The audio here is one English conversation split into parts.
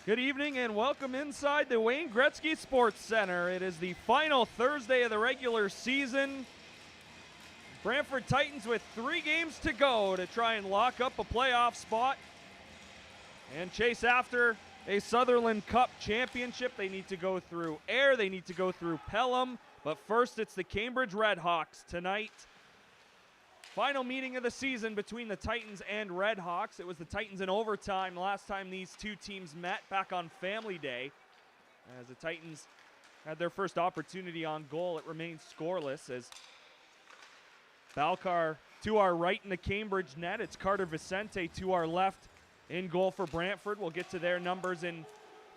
Good evening and welcome inside the Wayne Gretzky Sports Center. It is the final Thursday of the regular season. Brantford Titans with 3 games to go to try and lock up a playoff spot and chase after a Sutherland Cup championship. They need to go through Ayr, they need to go through Pelham, but first it's the Cambridge Redhawks tonight. Final meeting of the season between the Titans and Redhawks. It was the Titans in overtime last time these two teams met back on Family Day. As the Titans had their first opportunity on goal, it remained scoreless as Balcar to our right in the Cambridge net. It's Carter Vicente to our left in goal for Brantford. We'll get to their numbers in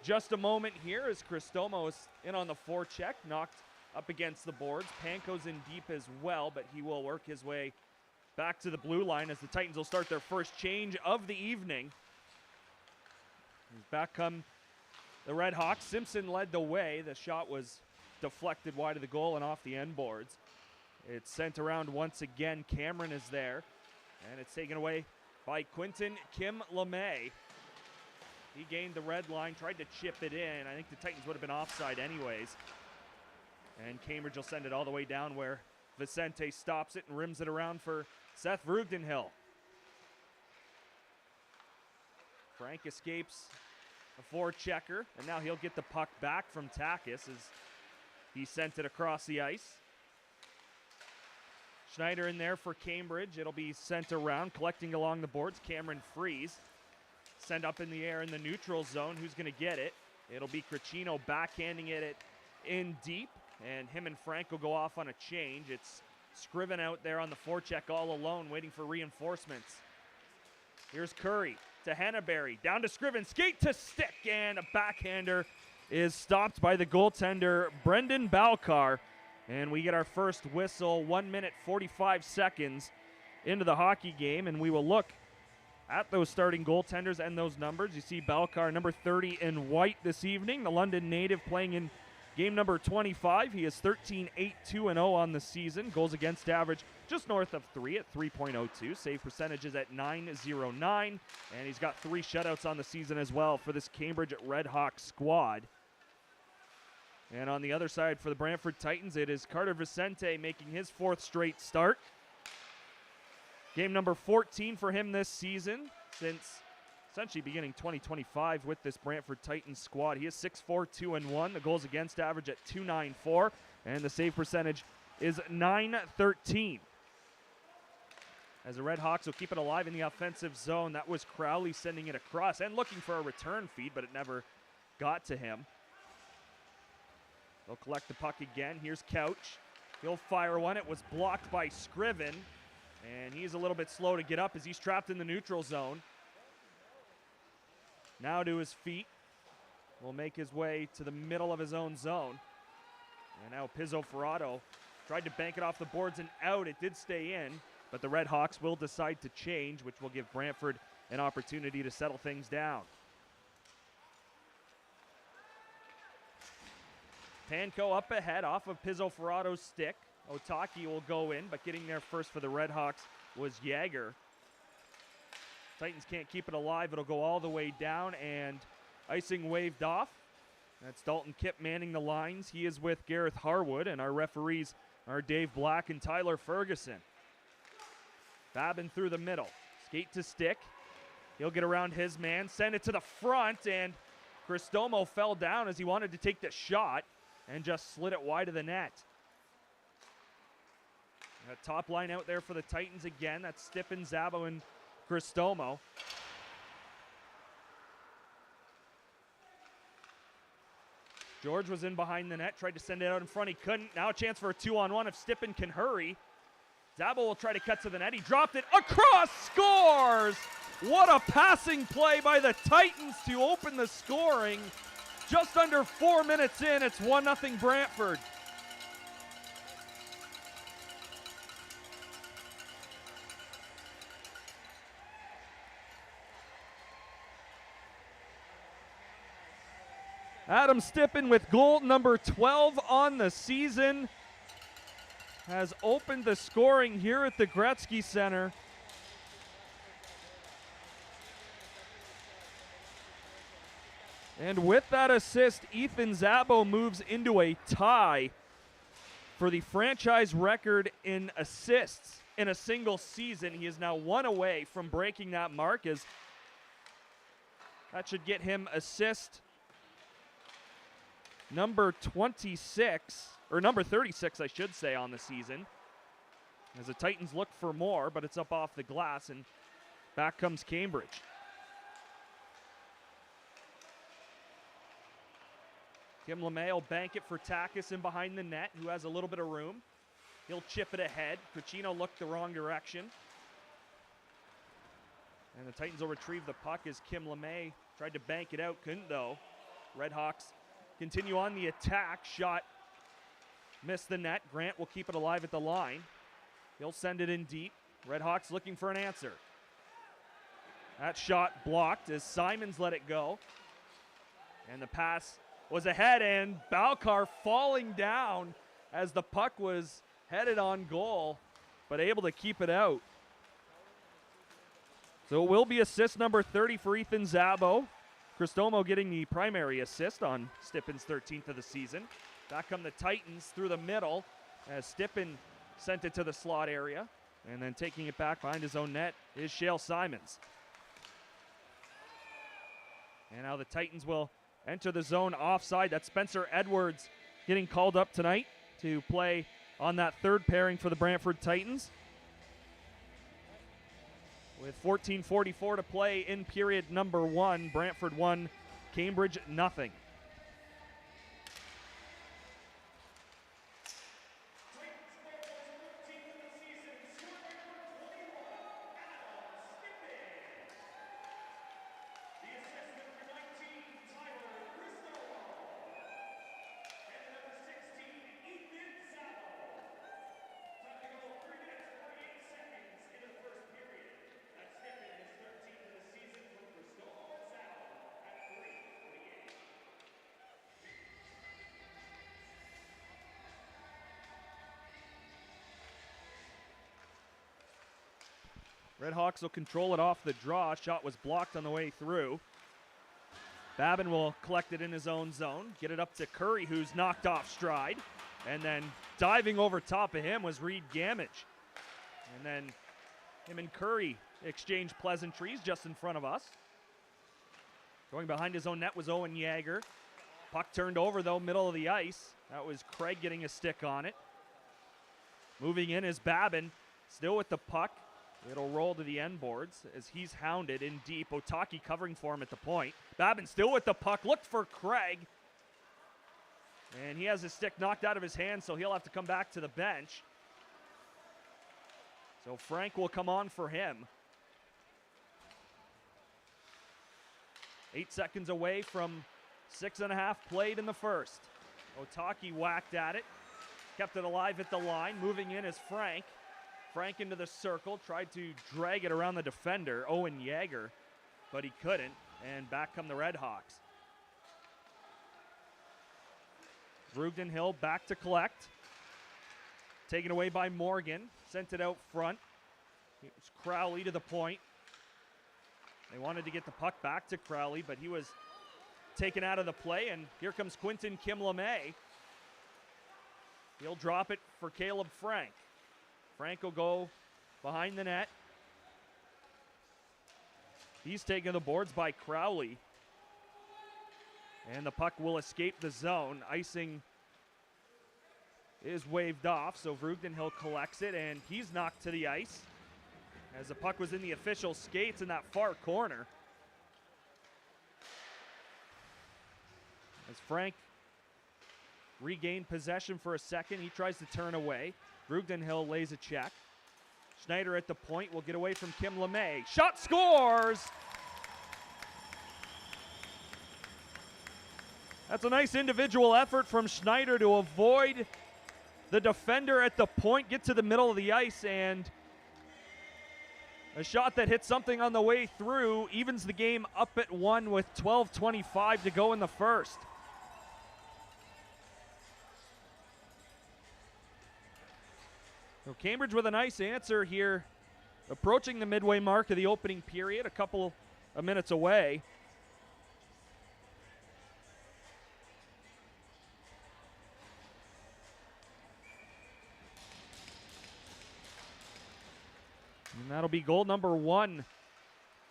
just a moment here as Cristomo is in on the forecheck, knocked up against the boards. Panko's in deep as well, but he will work his way back to the blue line as the Titans will start their first change of the evening. Back come the Redhawks. Simpson led the way. The shot was deflected wide of the goal and off the end boards. It's sent around once again. Cameron is there, and it's taken away by Quinton Kim LeMay. He gained the red line, tried to chip it in. I think the Titans would have been offside anyways. And Cambridge will send it all the way down where Vicente stops it and rims it around for Seth Vrugdenhill. Frank escapes a forechecker, and now he'll get the puck back from Takis as he sent it across the ice. Schneider in there for Cambridge. It'll be sent around, collecting along the boards. Cameron Freeze. Sent up in the air in the neutral zone. Who's going to get it? It'll be Cricino backhanding it in deep, and him and Frank will go off on a change. It's Scriven out there on the forecheck all alone, waiting for reinforcements. Here's Curry to Hannaberry, down to Scriven, skate to stick, and a backhander is stopped by the goaltender, Brendan Balcar. And we get our first whistle, 1 minute, 45 seconds into the hockey game, and we will look at those starting goaltenders and those numbers. You see Balcar, number 30 in white this evening, the London native playing in game number 25. He is 13-8-2-0 on the season. Goals against average just north of 3 at 3.02. Save percentage is at .909. And he's got 3 shutouts on the season as well for this Cambridge Redhawks squad. And on the other side for the Brantford Titans, it is Carter Vicente making his 4th straight start. Game number 14 for him this season since essentially beginning 2025 with this Brantford Titans squad. He is 6'4", 2-1. The goals against average at .294, and the save percentage is .913. As the Redhawks will keep it alive in the offensive zone. That was Crowley sending it across and looking for a return feed, but it never got to him. They'll collect the puck again. Here's Couch. He'll fire one. It was blocked by Scriven, and he's a little bit slow to get up as he's trapped in the neutral zone. Now to his feet, will make his way to the middle of his own zone. And now Pizzo Ferrato tried to bank it off the boards and out. It did stay in, but the Redhawks will decide to change, which will give Brantford an opportunity to settle things down. Panko up ahead off of Pizzo Ferrato's stick. Otaki will go in, but getting there first for the Redhawks was Jaeger. Titans can't keep it alive. It'll go all the way down, and icing waved off. That's Dalton Kipp manning the lines. He is with Gareth Harwood, and our referees are Dave Black and Tyler Ferguson. Babin through the middle. Skate to stick. He'll get around his man, send it to the front, and Cristomo fell down as he wanted to take the shot and just slid it wide of the net. A top line out there for the Titans again. That's Stippen, Zabo, and Cristomo. George was in behind the net, tried to send it out in front. He couldn't. Now a chance for a 2-on-1 if Stippen can hurry. Zabo will try to cut to the net. He dropped it across, scores! What a passing play by the Titans to open the scoring. Just under 4 minutes in, it's 1-0 Brantford. Adam Stippen with goal number 12 on the season has opened the scoring here at the Gretzky Center. And with that assist, Ethan Zabo moves into a tie for the franchise record in assists in a single season. He is now one away from breaking that mark, as that should get him assist number 26, or number 36, I should say, on the season. As the Titans look for more, but it's up off the glass, and back comes Cambridge. Kim LeMay will bank it for Takis in behind the net, who has a little bit of room. He'll chip it ahead. Cucino looked the wrong direction. And the Titans will retrieve the puck as Kim LeMay tried to bank it out, couldn't though. Redhawks continue on the attack. Shot missed the net. Grant will keep it alive at the line. He'll send it in deep. Redhawks looking for an answer. That shot blocked as Simons let it go. And the pass was ahead, and Balcar falling down as the puck was headed on goal, but able to keep it out. So it will be assist number 30 for Ethan Zabo. Cristomo getting the primary assist on Stippen's 13th of the season. Back come the Titans through the middle as Stippen sent it to the slot area, and then taking it back behind his own net is Shale Simons. And now the Titans will enter the zone offside. That's Spencer Edwards getting called up tonight to play on that third pairing for the Brantford Titans. With 14:44 to play in period number 1, Brantford 1, Cambridge nothing. Redhawks will control it off the draw. Shot was blocked on the way through. Babin will collect it in his own zone. Get it up to Curry, who's knocked off stride. And then diving over top of him was Reed Gamage. And then him and Curry exchange pleasantries just in front of us. Going behind his own net was Owen Yeager. Puck turned over, though, middle of the ice. That was Craig getting a stick on it. Moving in is Babin, still with the puck. It'll roll to the end boards as he's hounded in deep. Otaki covering for him at the point. Babin still with the puck. Looked for Craig. And he has his stick knocked out of his hand, so he'll have to come back to the bench. So Frank will come on for him. 8 seconds away from 6.5 played in the first. Otaki whacked at it. Kept it alive at the line. Moving in is Frank. Frank into the circle, tried to drag it around the defender, Owen Yeager, but he couldn't, and back come the Redhawks. Brugden Hill back to collect. Taken away by Morgan, sent it out front. It was Crowley to the point. They wanted to get the puck back to Crowley, but he was taken out of the play, and here comes Quinton Kim LeMay. He'll drop it for Caleb Frank. Frank will go behind the net. He's taken the boards by Crowley. And the puck will escape the zone. Icing is waved off, so Vrugdenhill collects it, and he's knocked to the ice as the puck was in the official skates in that far corner. As Frank regained possession for a second, he tries to turn away. Vrugdenhill lays a check. Schneider at the point will get away from Kim LeMay. Shot scores! That's a nice individual effort from Schneider to avoid the defender at the point, get to the middle of the ice, and a shot that hit something on the way through evens the game up at 1 with 12:25 to go in the first. So Cambridge with a nice answer here, approaching the midway mark of the opening period, a couple of minutes away. And that'll be goal number 1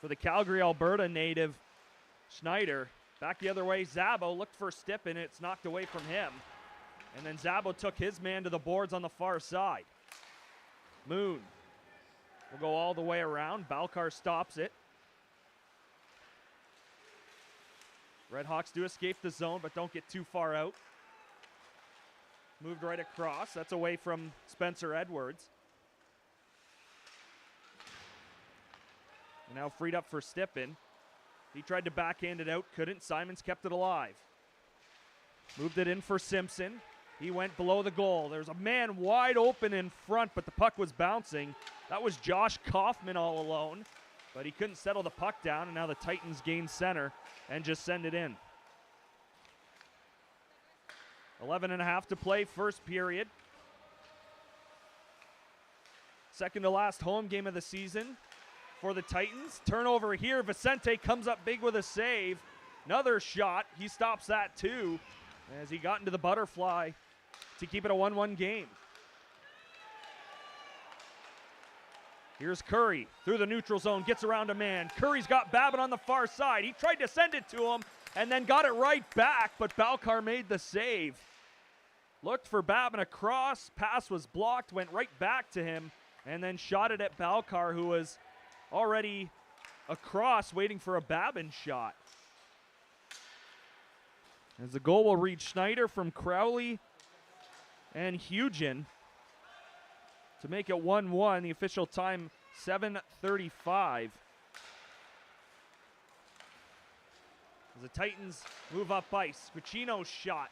for the Calgary, Alberta native Schneider. Back the other way, Zabo looked for Stippen. It's knocked away from him. And then Zabo took his man to the boards on the far side. Moon will go all the way around. Balkar stops it. Redhawks do escape the zone, but don't get too far out. Moved right across. That's away from Spencer Edwards. And now freed up for Stippen. He tried to backhand it out, couldn't. Simons kept it alive. Moved it in for Simpson. He went below the goal. There's a man wide open in front, but the puck was bouncing. That was Josh Kaufman all alone, but he couldn't settle the puck down, and now the Titans gain center and just send it in. 11:30 to play, first period. Second to last home game of the season for the Titans. Turnover here. Vicente comes up big with a save. Another shot. He stops that too as he got into the butterfly to keep it a 1-1 game. Here's Curry through the neutral zone, gets around a man. Curry's got Babin on the far side. He tried to send it to him and then got it right back, but Balkar made the save. Looked for Babin across, pass was blocked, went right back to him, and then shot it at Balkar, who was already across waiting for a Babin shot. As the goal will reach Schneider from Crowley and Hugen to make it 1-1. The official time 7:35. As the Titans move up ice, Cucino's shot.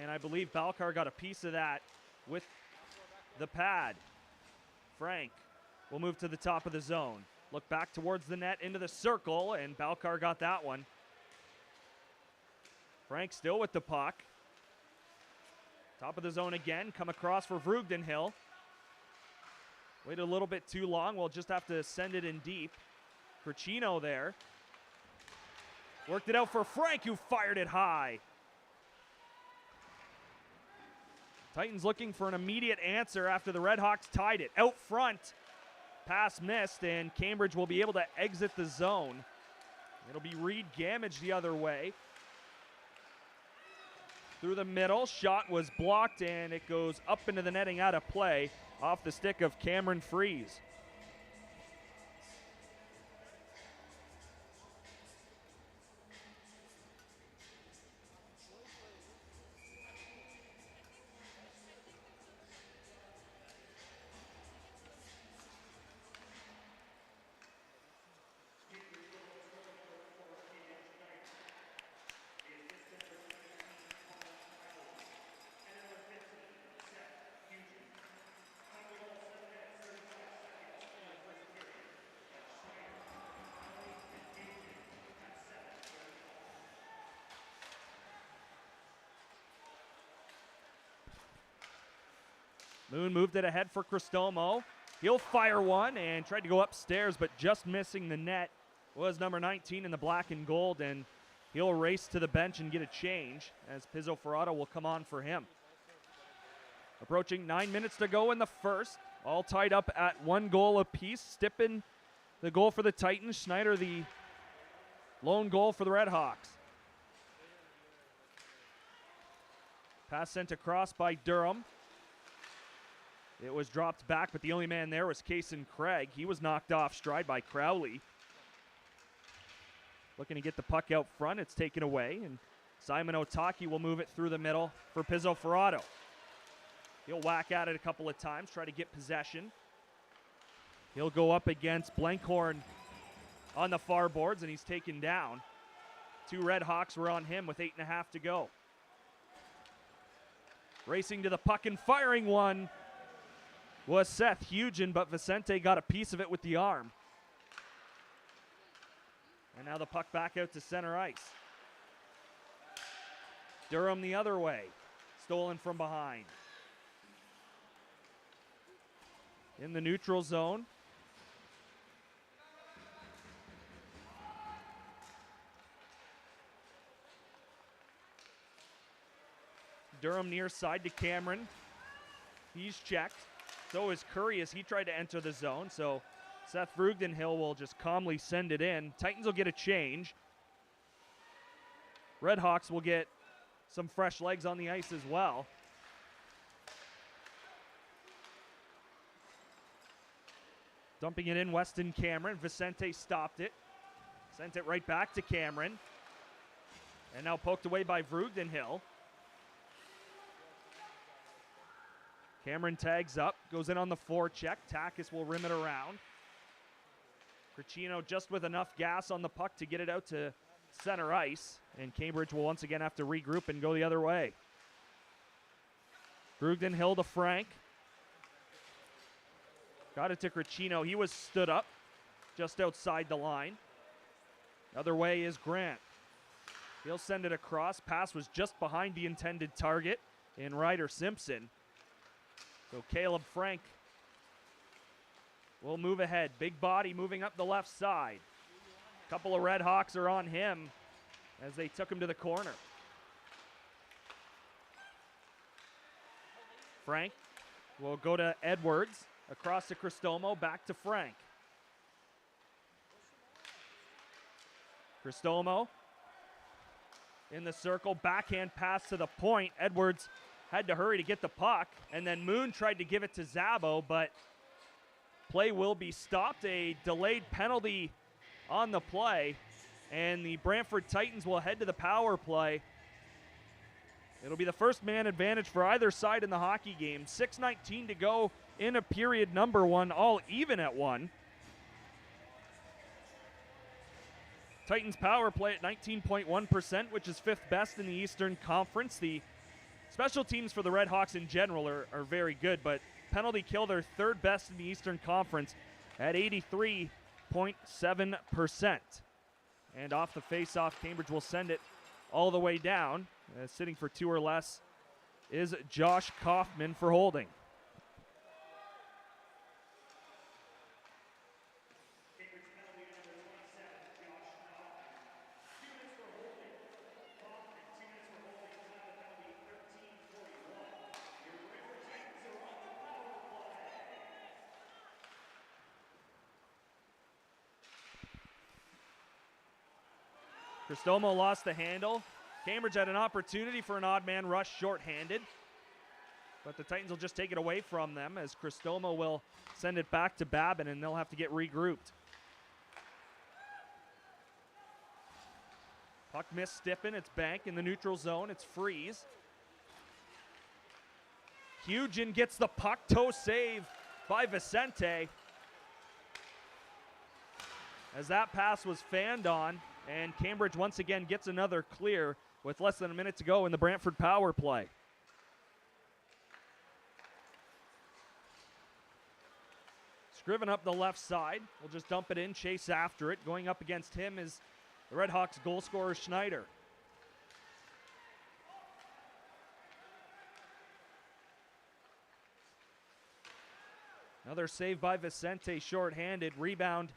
And I believe Balkar got a piece of that with the pad. Frank will move to the top of the zone. Look back towards the net into the circle, and Balkar got that one. Frank still with the puck. Top of the zone again, come across for Vrugdenhill. Waited a little bit too long. We'll just have to send it in deep. Cucino there. Worked it out for Frank, who fired it high. Titans looking for an immediate answer after the Redhawks tied it. Out front, pass missed, and Cambridge will be able to exit the zone. It'll be Reed Gamage the other way. Through the middle, shot was blocked, and it goes up into the netting out of play off the stick of Cameron Freeze. Moon moved it ahead for Cristomo. He'll fire one and tried to go upstairs, but just missing the net was number 19 in the black and gold, and he'll race to the bench and get a change as Pizzo Ferraro will come on for him. Approaching 9 minutes to go in the first, all tied up at 1 goal apiece. Stippen the goal for the Titans, Schneider the lone goal for the Redhawks. Pass sent across by Durham. It was dropped back, but the only man there was Kaysen Craig. He was knocked off stride by Crowley. Looking to get the puck out front. It's taken away, and Simon Otaki will move it through the middle for Pizzo Ferraro. He'll whack at it a couple of times, try to get possession. He'll go up against Blankhorn on the far boards, and he's taken down. 2 Redhawks were on him with 8:30 to go. Racing to the puck and firing one was Seth Hugen, but Vicente got a piece of it with the arm. And now the puck back out to center ice. Durham the other way, stolen from behind. In the neutral zone. Durham near side to Cameron. He's checked. So is Curry as he tried to enter the zone. So Seth Vrugdenhill will just calmly send it in. Titans will get a change. Redhawks will get some fresh legs on the ice as well. Dumping it in, Weston Cameron. Vicente stopped it. Sent it right back to Cameron. And now poked away by Vrugdenhill. Cameron tags up, goes in on the forecheck. Takis will rim it around. Cricino just with enough gas on the puck to get it out to center ice. And Cambridge will once again have to regroup and go the other way. Vrugdenhill to Frank. Got it to Cricino. He was stood up just outside the line. Other way is Grant. He'll send it across. Pass was just behind the intended target in Ryder Simpson. So Caleb Frank will move ahead. Big body moving up the left side. A couple of Redhawks are on him as they took him to the corner. Frank will go to Edwards. Across to Cristomo, back to Frank. Cristomo in the circle, backhand pass to the point. Edwards had to hurry to get the puck, and then Moon tried to give it to Zabo, but play will be stopped. A delayed penalty on the play, and the Brantford Titans will head to the power play. It'll be the first man advantage for either side in the hockey game. 6:19 to go in a period number one, all even at one. Titans power play at 19.1%, which is fifth best in the Eastern Conference. The special teams for the Redhawks in general are very good, but penalty kill, they're third best in the Eastern Conference at 83.7%. And off the face-off, Cambridge will send it all the way down. Sitting for two or less is Josh Kaufman for holding. Cristomo lost the handle. Cambridge had an opportunity for an odd man rush shorthanded, but the Titans will just take it away from them as Cristomo will send it back to Babin, and they'll have to get regrouped. Puck missed Stippen. It's Bank in the neutral zone. It's Freeze. Hugen gets the puck. Toe save by Vicente. As that pass was fanned on, and Cambridge once again gets another clear with less than a minute to go in the Brantford power play. Scriven up the left side. We'll just dump it in, chase after it. Going up against him is the Redhawks goal scorer Schneider. Another save by Vicente, shorthanded. Rebound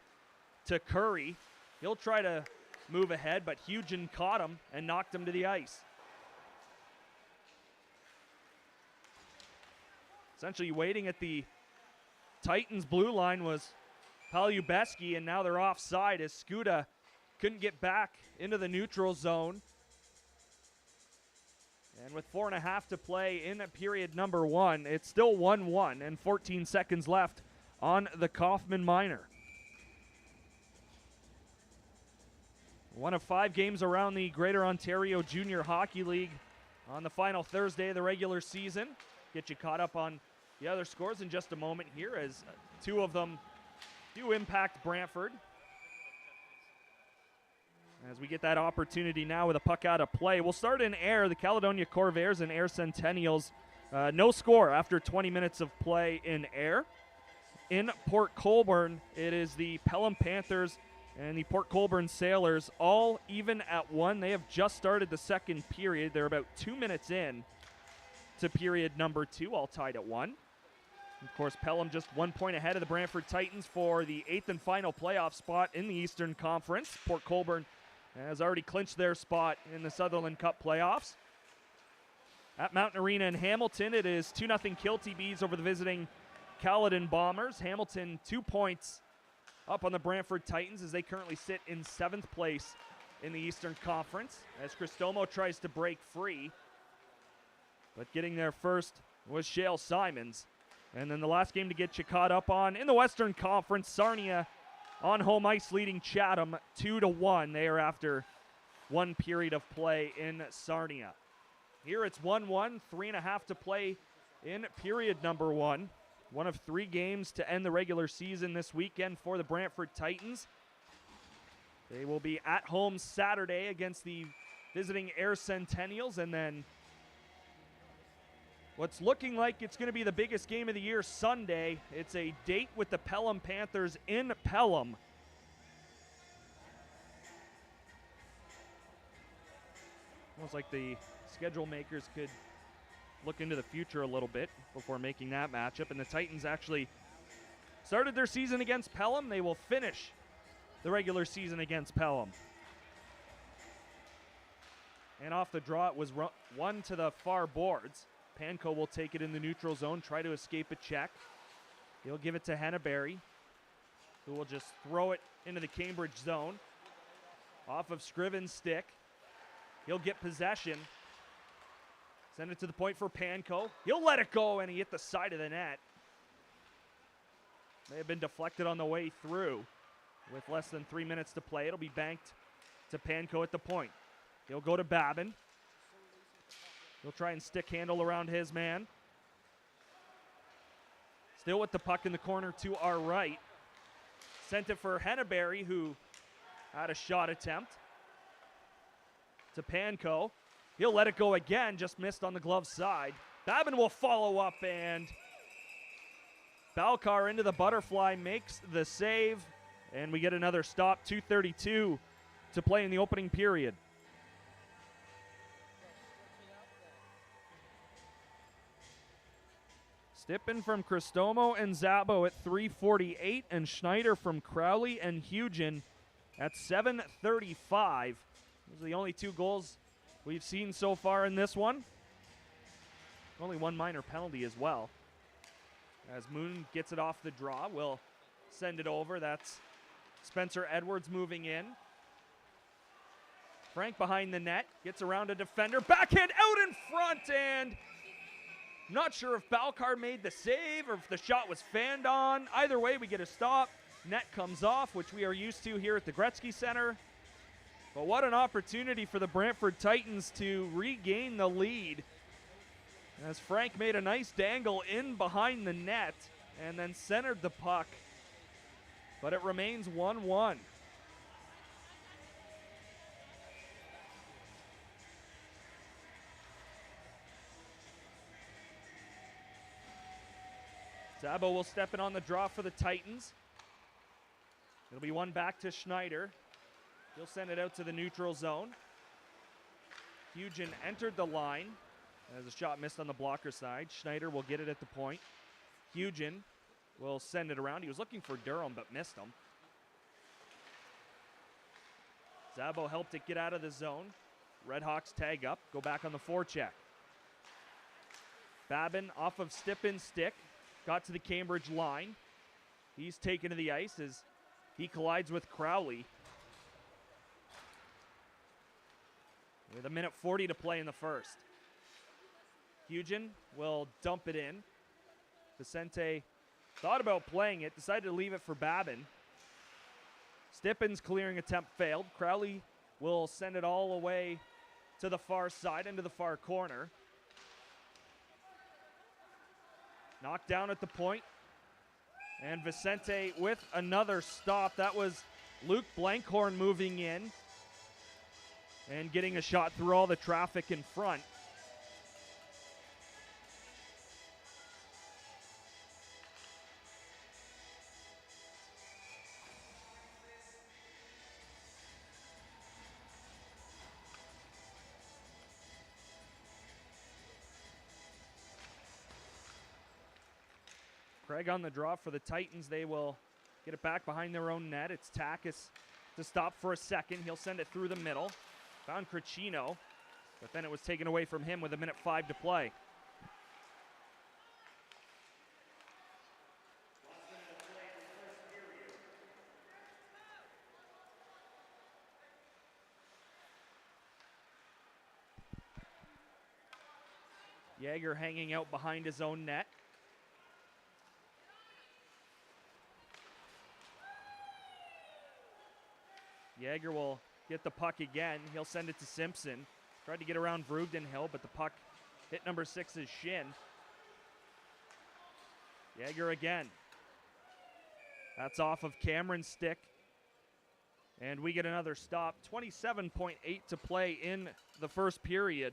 to Curry. He'll try to move ahead, but Hugen caught him and knocked him to the ice. Essentially waiting at the Titans blue line was Palubeski, and now they're offside as Skuda couldn't get back into the neutral zone. And with 4.5 to play in period number one, it's still 1-1 and 14 seconds left on the Kaufman Minor. One of 5 games around the Greater Ontario Junior Hockey League on the final Thursday of the regular season. Get you caught up on the other scores in just a moment here, as 2 of them do impact Brantford. As we get that opportunity now with a puck out of play. We'll start in Ayr, the Caledonia Corvairs and Ayr Centennials. No score after 20 minutes of play in Ayr. In Port Colborne, it is the Pelham Panthers and the Port Colborne Sailors all even at 1. They have just started the second period. They're about 2 minutes in to period number 2, all tied at 1. Of course, Pelham just 1 point ahead of the Brantford Titans for the 8th and final playoff spot in the Eastern Conference. Port Colborne has already clinched their spot in the Sutherland Cup playoffs. At Mountain Arena in Hamilton, it is 2-0 Kilty Bees over the visiting Caledon Bombers. Hamilton 2 points up on the Brantford Titans as they currently sit in 7th place in the Eastern Conference as Cristomo tries to break free. But getting there first was Shale Simons. And then the last game to get you caught up on in the Western Conference, Sarnia on home ice leading Chatham 2-1. They are after one period of play in Sarnia. Here it's 1-1, 3.5 to play in period number 1. One of 3 games to end the regular season this weekend for the Brantford Titans. They will be at home Saturday against the visiting Air Centennials, and then what's looking like it's going to be the biggest game of the year Sunday. It's a date with the Pelham Panthers in Pelham. Almost like the schedule makers could look into the future a little bit before making that matchup. And the Titans actually started their season against Pelham. They will finish the regular season against Pelham. And off the draw, it was one to the far boards. Panko will take it in the neutral zone, try to escape a check. He'll give it to Henneberry, who will just throw it into the Cambridge zone. Off of Scriven's stick. He'll get possession. Send it to the point for Panko. He'll let it go, and he hit the side of the net. May have been deflected on the way through. With less than 3 minutes to play, it'll be banked to Panko at the point. He'll go to Babin. He'll try and stick handle around his man. Still with the puck in the corner to our right. Sent it for Henneberry, who had a shot attempt. To Panko. He'll let it go again, just missed on the glove side. Babin will follow up, and Balcar into the butterfly makes the save, and we get another stop. 2:32 to play in the opening period. Stippen from Cristomo and Zabo at 3:48, and Schneider from Crowley and Hugin at 7:35. Those are the only 2 goals we've seen so far in this one. Only one minor penalty as well. As Moon gets it off the draw, we'll send it over. That's Spencer Edwards moving in. Frank behind the net, gets around a defender. Backhand out in front, and not sure if Balcar made the save or if the shot was fanned on. Either way, we get a stop. Net comes off, which we are used to here at the Gretzky Center. But what an opportunity for the Brantford Titans to regain the lead, as Frank made a nice dangle in behind the net and then centered the puck. But it remains 1-1. Zabo will step in on the draw for the Titans. It'll be one back to Schneider. He'll send it out to the neutral zone. Hugin entered the line as a shot missed on the blocker side. Schneider will get it at the point. Hugin will send it around. He was looking for Durham but missed him. Zabo helped it get out of the zone. Redhawks tag up, go back on the forecheck. Babin off of Stippen's stick, got to the Cambridge line. He's taken to the ice as he collides with Crowley. With 1:40 to play in the first. Hugin will dump it in. Vicente thought about playing it, decided to leave it for Babin. Stippen's clearing attempt failed. Crowley will send it all the way to the far side, into the far corner. Knocked down at the point. And Vicente with another stop. That was Luke Blankhorn moving in and getting a shot through all the traffic in front. Craig on the draw for the Titans. They will get it back behind their own net. It's Takis to stop for a second. He'll send it through the middle. Found Cricino, but then it was taken away from him with 1:05 to play. Jaeger hanging out behind his own net. Jaeger will get the puck again. He'll send it to Simpson. Tried to get around Vrugdenhill, but the puck hit number 6's shin. Jaeger again. That's off of Cameron's stick. And we get another stop. 27.8 to play in the first period.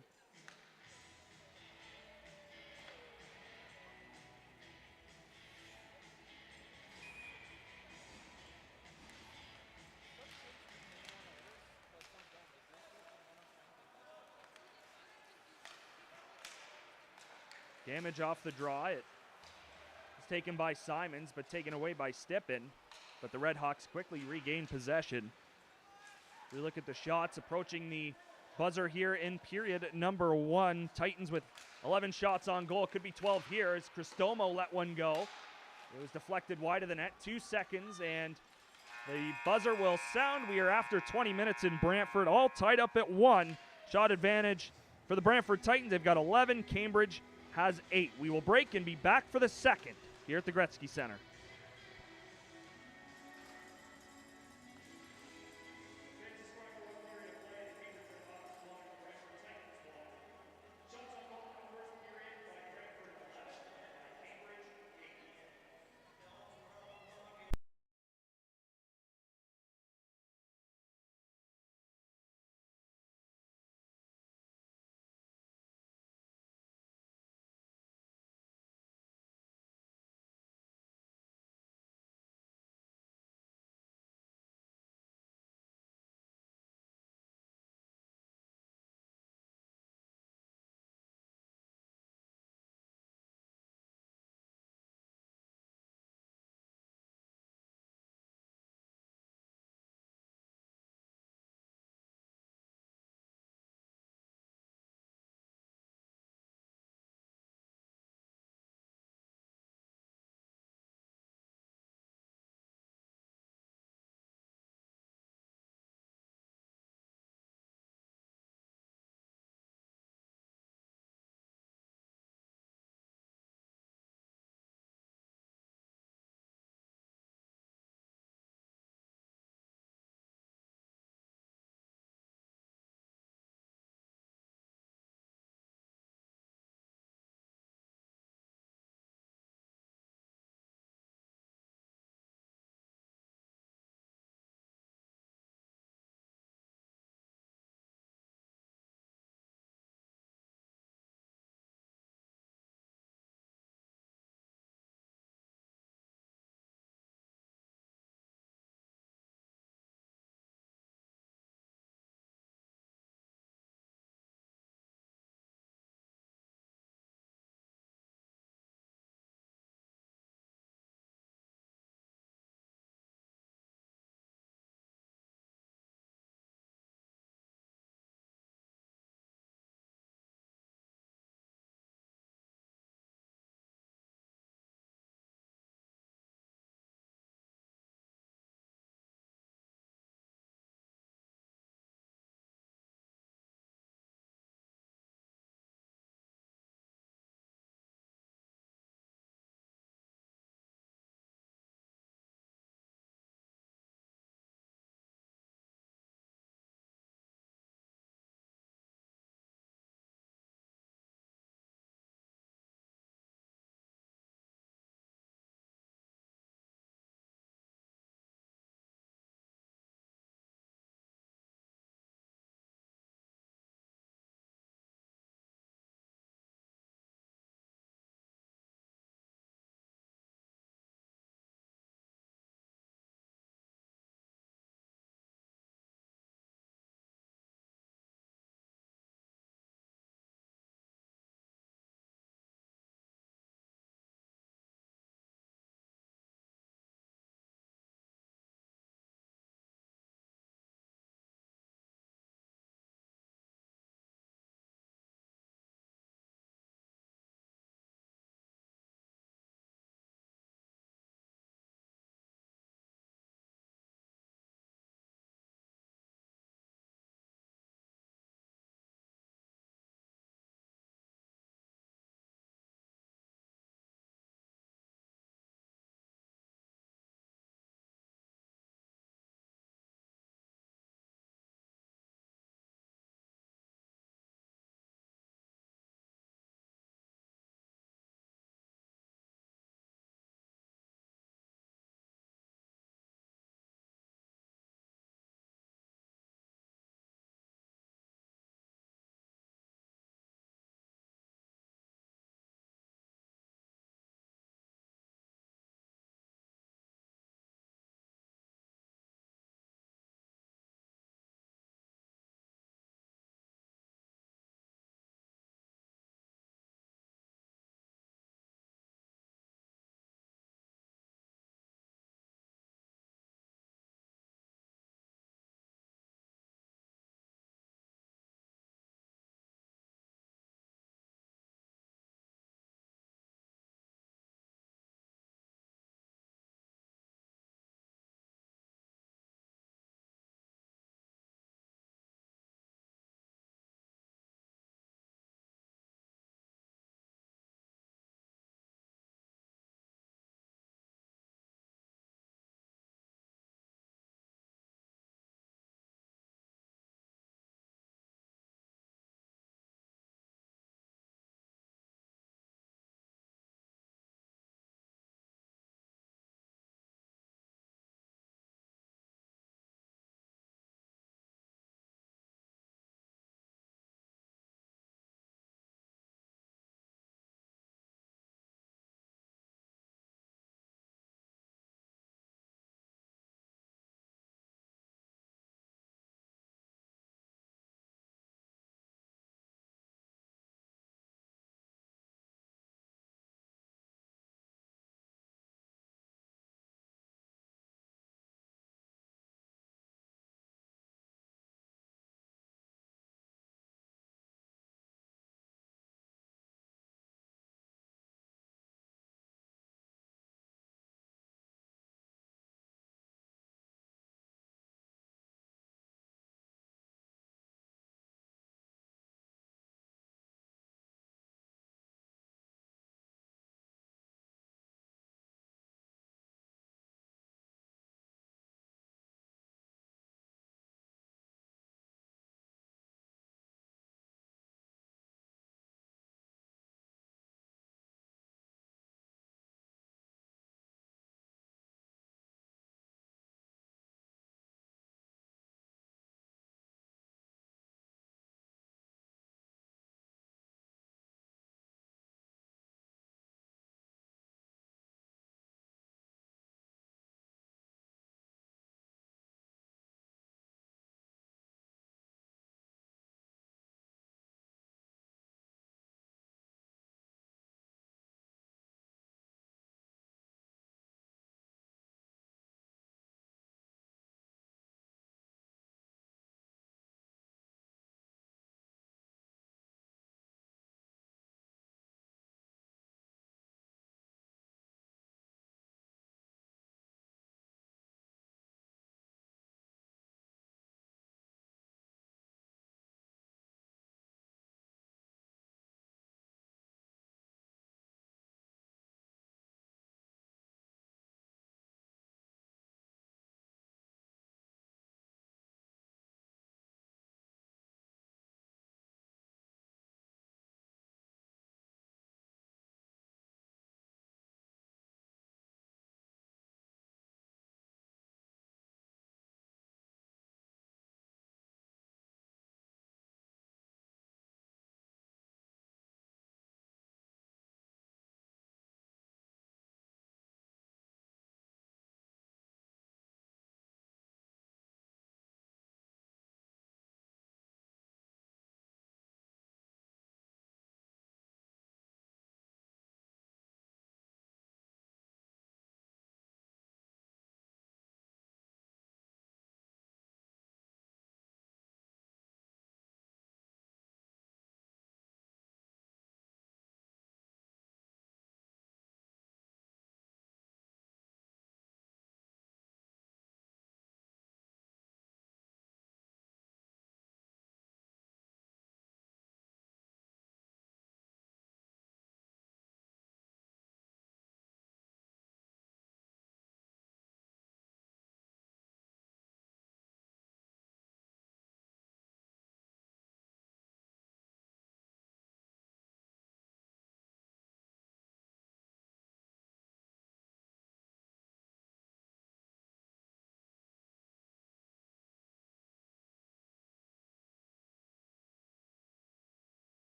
Damage off the draw. It was taken by Simons, but taken away by Stippen. But the Redhawks quickly regain possession. We look at the shots approaching the buzzer here in period number 1. Titans with 11 shots on goal. Could be 12 here as Cristomo let one go. It was deflected wide of the net. 2 seconds and the buzzer will sound. We are after 20 minutes in Brantford, all tied up at 1. Shot advantage for the Brantford Titans. They've got 11. Cambridge has 8. We will break and be back for the second here at the Gretzky Center.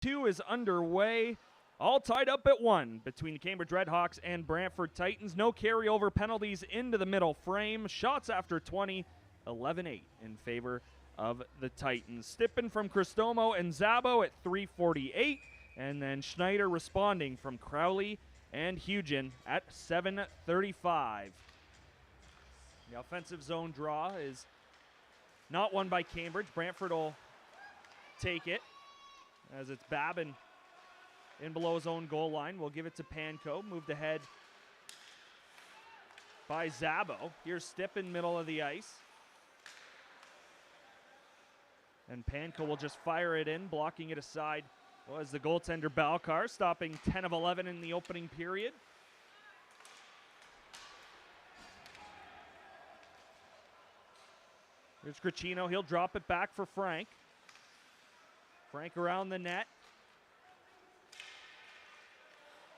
2 is underway. All tied up at 1 between the Cambridge Redhawks and Brantford Titans. No carryover penalties into the middle frame. Shots after 20, 11-8 in favor of the Titans. Stippen from Cristomo and Zabo at 3:48. And then Schneider responding from Crowley and Hugin at 7:35. The offensive zone draw is not won by Cambridge. Brantford will take it as it's Babin in below his own goal line. We'll give it to Panko. Moved ahead by Zabo. Here's Stippen, middle of the ice. And Panko will just fire it in, blocking it aside was the goaltender Balcar, stopping 10 of 11 in the opening period. Here's Cricino. He'll drop it back for Frank. Frank around the net.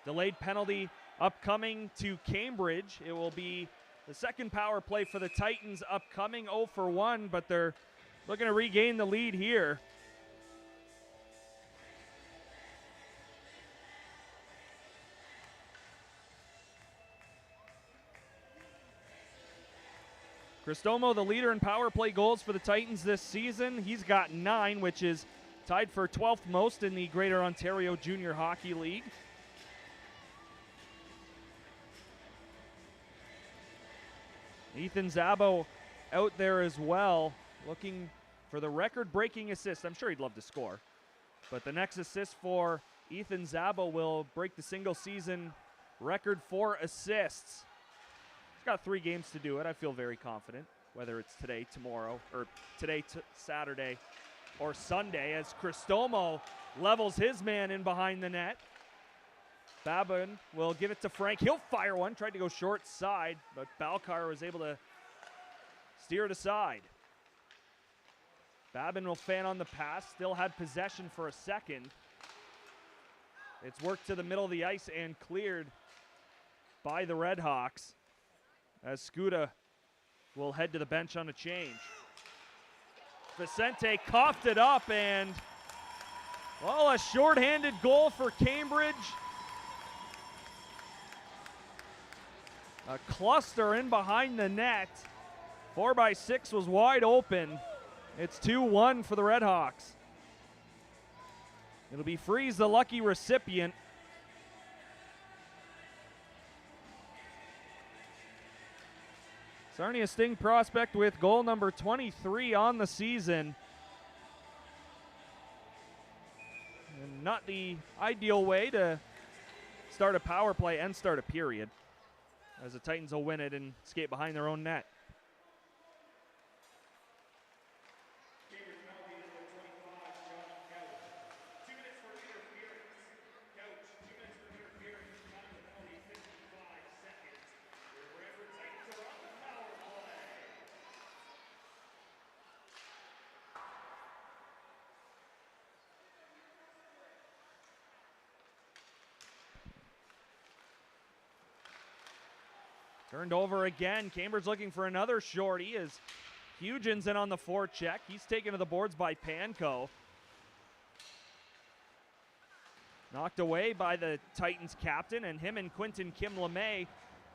Delayed penalty upcoming to Cambridge. It will be the second power play for the Titans upcoming, 0 for 1, but they're looking to regain the lead here. Cristomo, the leader in power play goals for the Titans this season. He's got 9, which is tied for 12th most in the Greater Ontario Junior Hockey League. Ethan Zabo out there as well, looking for the record-breaking assist. I'm sure he'd love to score, but the next assist for Ethan Zabo will break the single-season record for assists. He's got 3 games to do it. I feel very confident, whether it's today, tomorrow, or today, Saturday, or Sunday, as Cristomo levels his man in behind the net. Babin will give it to Frank. He'll fire one. Tried to go short side, but Balcar was able to steer it aside. Babin will fan on the pass. Still had possession for a second. It's worked to the middle of the ice and cleared by the Redhawks, as Scuda will head to the bench on a change. Vicente coughed it up, and, well, a shorthanded goal for Cambridge. A cluster in behind the net. 4x6 was wide open. It's 2-1 for the Redhawks. It'll be Freeze, the lucky recipient. Sarnia Sting prospect with goal number 23 on the season. And not the ideal way to start a power play and start a period, as the Titans will win it and skate behind their own net. Turned over again. Cambridge looking for another shorty as Hugin's in on the forecheck. He's taken to the boards by Panko. Knocked away by the Titans captain, and him and Quinton Kim LeMay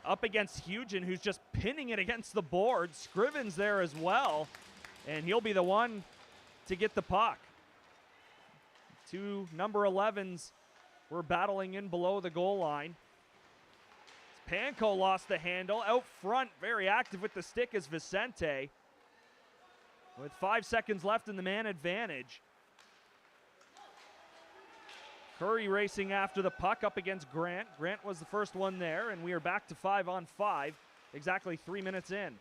up against Hugin, who's just pinning it against the board. Scriven's there as well, and he'll be the one to get the puck. 2 number 11s were battling in below the goal line. Panko lost the handle. Out front, very active with the stick is Vicente, with 5 seconds left in the man advantage. Curry racing after the puck up against Grant. Grant was the first one there, and we are back to 5-on-5, exactly 3 minutes in.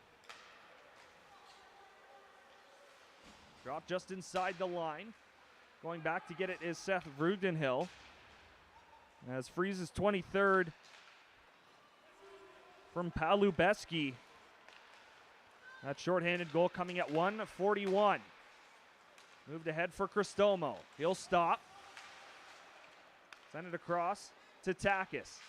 Drop just inside the line. Going back to get it is Seth Vrugdenhill, as Freeze's 23rd from Palubeski. That shorthanded goal coming at 1:41. Moved ahead for Cristomo. He'll stop. Send it across to Takis.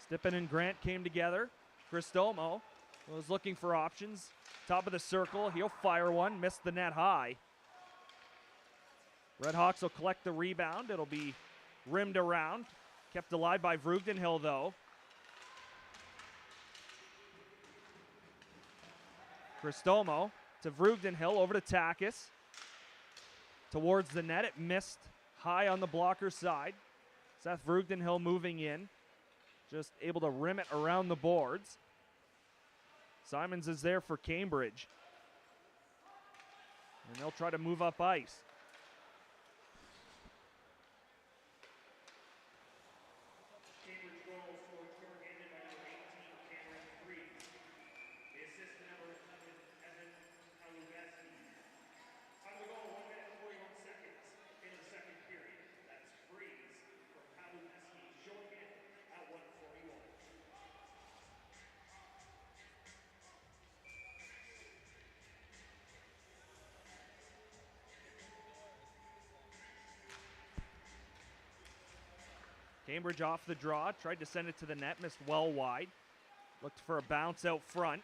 Stippen and Grant came together. Cristomo was looking for options. Top of the circle. He'll fire one. Missed the net high. Redhawks will collect the rebound. It'll be rimmed around. Kept alive by Vreugdenhill, though. Cristomo to Vreugdenhill, over to Takis. Towards the net, it missed high on the blocker side. Seth Vreugdenhill moving in. Just able to rim it around the boards. Simons is there for Cambridge. And they'll try to move up ice. Cambridge off the draw, tried to send it to the net, missed well wide. Looked for a bounce out front.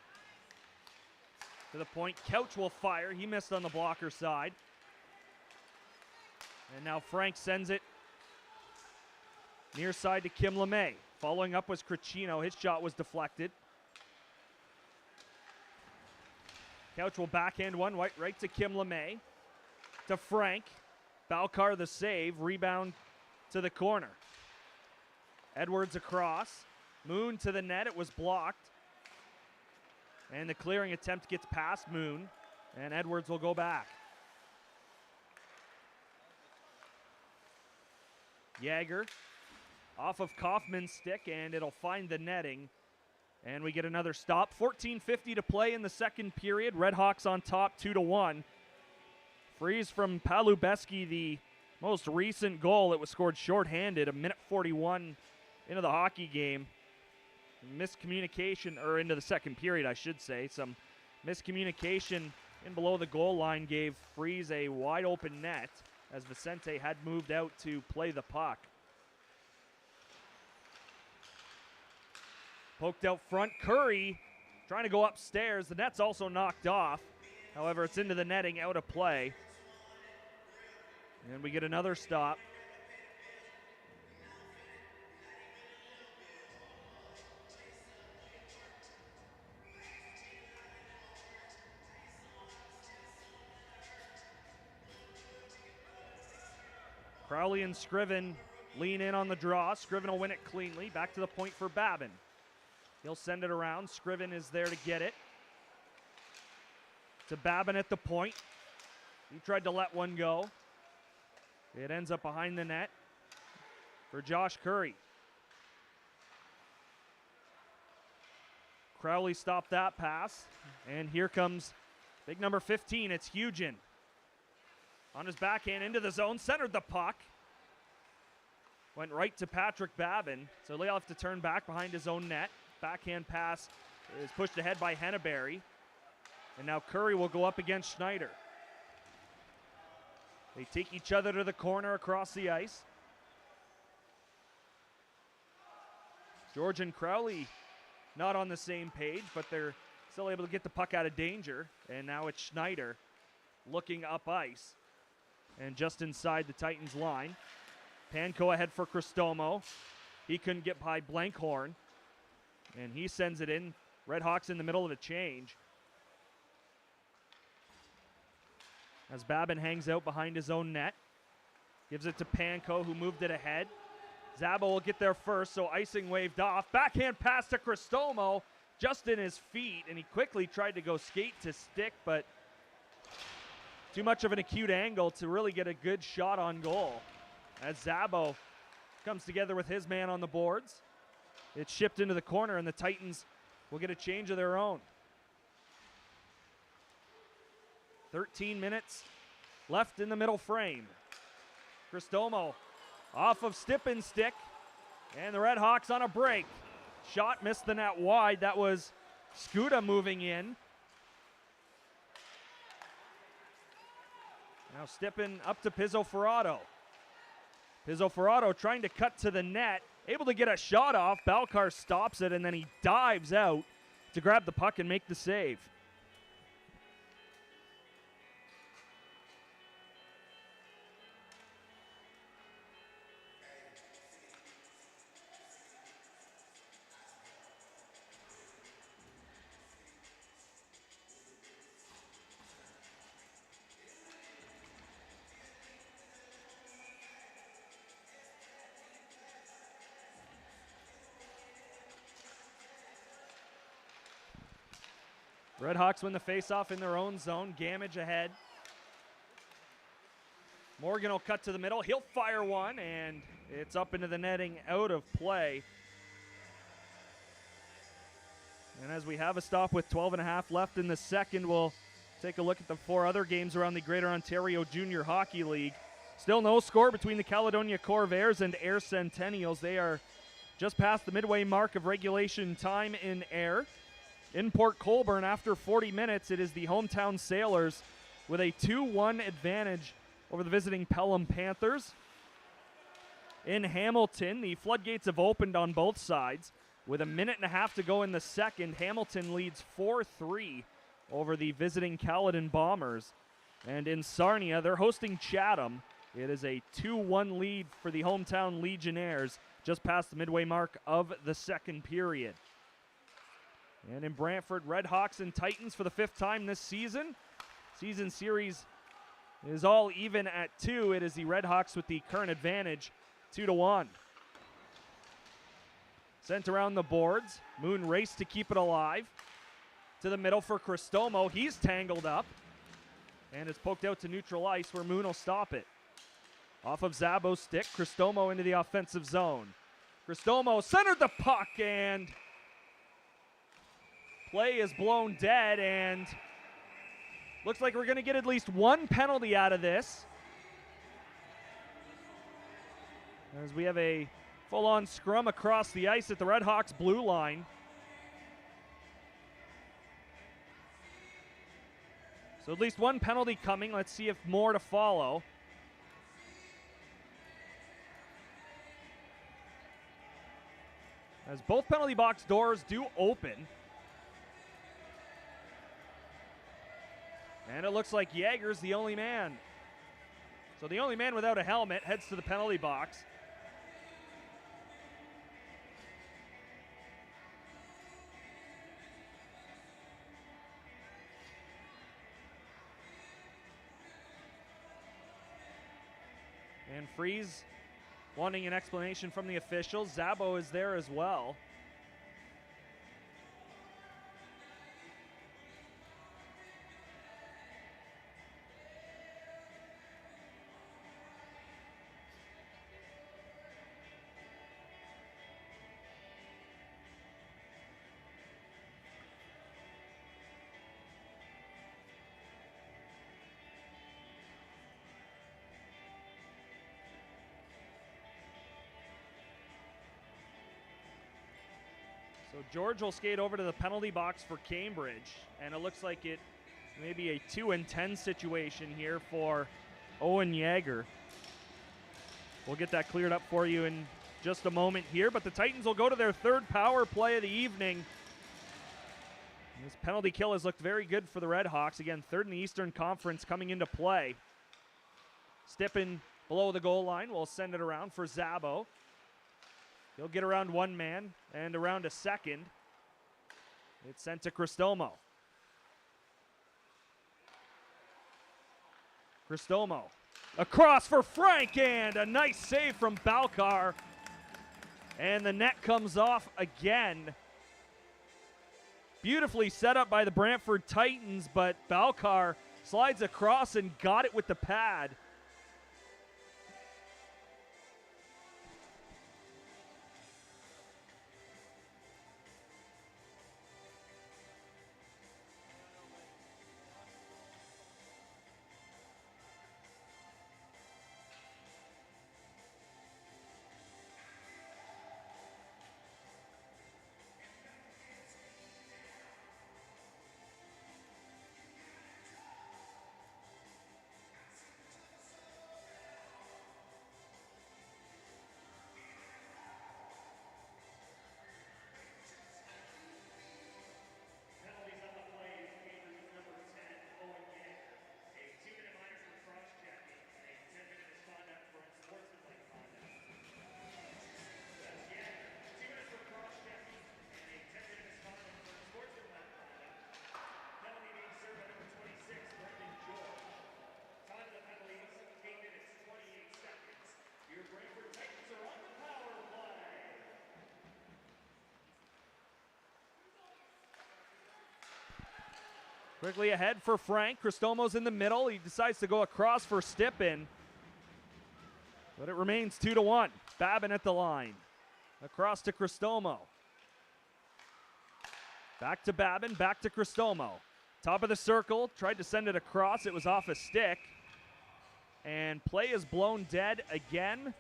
To the point, Couch will fire. He missed on the blocker side. And now Frank sends it near side to Kim LeMay. Following up was Cricino. His shot was deflected. Couch will backhand one right to Kim LeMay. To Frank. Balcar the save. Rebound to the corner. Edwards across. Moon to the net. It was blocked. And the clearing attempt gets past Moon. And Edwards will go back. Jagger off of Kaufman's stick, and it'll find the netting. And we get another stop. 14:50 to play in the second period. Redhawks on top 2-1. Freeze from Palubeski, the most recent goal. It was scored shorthanded, a minute 41 into the hockey game. Miscommunication, or into the second period, I should say. Some miscommunication in below the goal line gave Freeze a wide open net as Vicente had moved out to play the puck. Poked out front, Curry trying to go upstairs. The net's also knocked off. However, it's into the netting, out of play. And we get another stop. Crowley and Scriven lean in on the draw. Scriven will win it cleanly. Back to the point for Babin. He'll send it around. Scriven is there to get it. To Babin at the point. He tried to let one go. It ends up behind the net for Josh Curry. Crowley stopped that pass. And here comes big number 15. It's Hugin. On his backhand into the zone, centered the puck. Went right to Patrick Babin. So he'll have to turn back behind his own net. Backhand pass is pushed ahead by Henneberry. And now Curry will go up against Schneider. They take each other to the corner across the ice. George and Crowley not on the same page, but they're still able to get the puck out of danger. And now it's Schneider looking up ice. And just inside the Titans line. Panko ahead for Cristomo. He couldn't get by Blankhorn. And he sends it in. Redhawks in the middle of a change. As Babin hangs out behind his own net. Gives it to Panko, who moved it ahead. Zabo will get there first, so icing waved off. Backhand pass to Cristomo, just in his feet. And he quickly tried to go skate to stick, but too much of an acute angle to really get a good shot on goal. As Zabo comes together with his man on the boards. It's shipped into the corner, and the Titans will get a change of their own. 13 minutes left in the middle frame. Cristomo off of Stippin's stick, and the Redhawks on a break. Shot missed the net wide. That was Skuda moving in. Now Stippin up to Pizzo Ferrato. Pizzo Ferrato trying to cut to the net. Able to get a shot off. Balcar stops it, and then he dives out to grab the puck and make the save. Redhawks win the faceoff in their own zone. Gamage ahead. Morgan will cut to the middle. He'll fire one, and it's up into the netting, out of play. And as we have a stop with 12.5 left in the second, we'll take a look at the 4 other games around the Greater Ontario Junior Hockey League. Still no score between the Caledonia Corvairs and Ayr Centennials. They are just past the midway mark of regulation time in Ayr. In Port Colborne, after 40 minutes, it is the hometown Sailors with a 2-1 advantage over the visiting Pelham Panthers. In Hamilton, the floodgates have opened on both sides. With a minute and a half to go in the second, Hamilton leads 4-3 over the visiting Caledon Bombers. And in Sarnia, they're hosting Chatham. It is a 2-1 lead for the hometown Legionnaires just past the midway mark of the second period. And in Brantford, Redhawks and Titans for the 5th time this season. Season series is all even at 2. It is the Redhawks with the current advantage, 2-1. Sent around the boards. Moon raced to keep it alive. To the middle for Cristomo. He's tangled up. And it's poked out to neutral ice where Moon will stop it. Off of Zabo's stick, Cristomo into the offensive zone. Cristomo centered the puck, and play is blown dead, and looks like we're going to get at least one penalty out of this, as we have a full-on scrum across the ice at the Redhawks blue line. So at least one penalty coming. Let's see if more to follow. As both penalty box doors do open. And it looks like Jaeger's the only man. So the only man without a helmet heads to the penalty box. And Freeze wanting an explanation from the officials. Zabo is there as well. So George will skate over to the penalty box for Cambridge, and it looks like it may be a 2-10 situation here for Owen Jaeger. We'll get that cleared up for you in just a moment here, but the Titans will go to their 3rd power play of the evening. This penalty kill has looked very good for the Redhawks. Again, 3rd in the Eastern Conference coming into play. Stippen below the goal line. We'll send it around for Zabo. He'll get around one man and around a second. It's sent to Cristomo. Cristomo across for Frank, and a nice save from Balcar. And the net comes off again. Beautifully set up by the Brantford Titans, but Balcar slides across and got it with the pad. Quickly ahead for Frank. Cristomo's in the middle. He decides to go across for Stippen. But it remains 2-1. Babin at the line. Across to Cristomo. Back to Babin, back to Cristomo. Top of the circle, tried to send it across. It was off a stick. And play is blown dead again.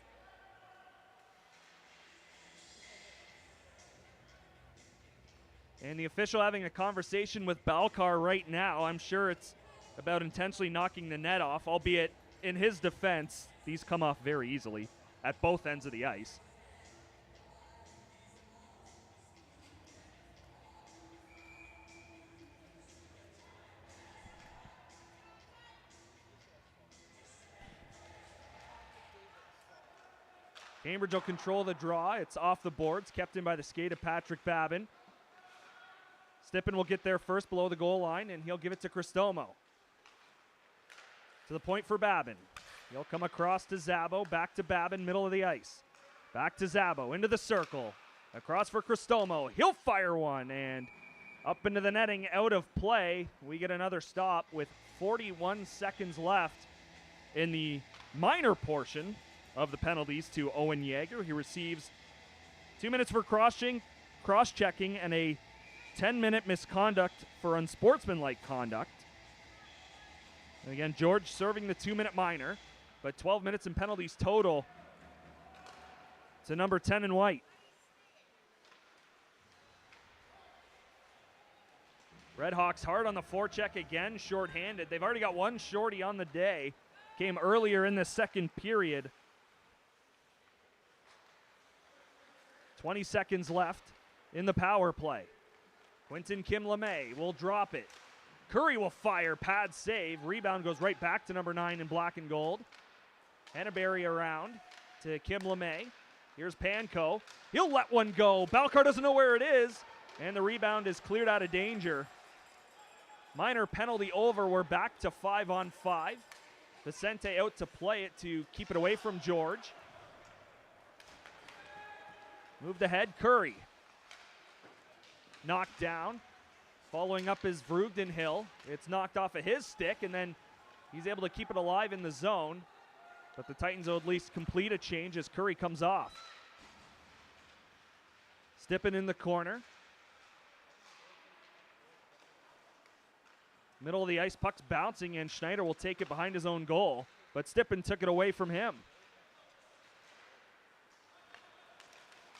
And the official having a conversation with Balcar right now. I'm sure it's about intentionally knocking the net off, albeit in his defense, these come off very easily at both ends of the ice. Cambridge will control the draw. It's off the boards, kept in by the skate of Patrick Babin. Stippen will get there first below the goal line, and he'll give it to Cristomo. To the point for Babin. He'll come across to Zabo, back to Babin, middle of the ice. Back to Zabo, into the circle. Across for Cristomo. He'll fire one, and up into the netting, out of play. We get another stop with 41 seconds left in the minor portion of the penalties to Owen Yeager. He receives 2 minutes for cross-checking, and a 10-minute misconduct for unsportsmanlike conduct. And again, George serving the 2-minute minor, but 12 minutes in penalties total to number 10 in white. Redhawks hard on the forecheck again, shorthanded. They've already got one shorty on the day. Came earlier in the second period. 20 seconds left in the power play. Quentin Kim LeMay will drop it. Curry will fire, pad save. Rebound goes right back to number 9 in black and gold. Henneberry around to Kim LeMay. Here's Panko. He'll let one go. Balcar doesn't know where it is. And the rebound is cleared out of danger. Minor penalty over. We're back to 5-on-5. Vicente out to play it to keep it away from George. Moved ahead, Curry. Knocked down. Following up is Vrugdenhill. It's knocked off of his stick, and then he's able to keep it alive in the zone. But the Titans will at least complete a change as Curry comes off. Stippen in the corner. Middle of the ice, puck's bouncing, and Schneider will take it behind his own goal. But Stippen took it away from him.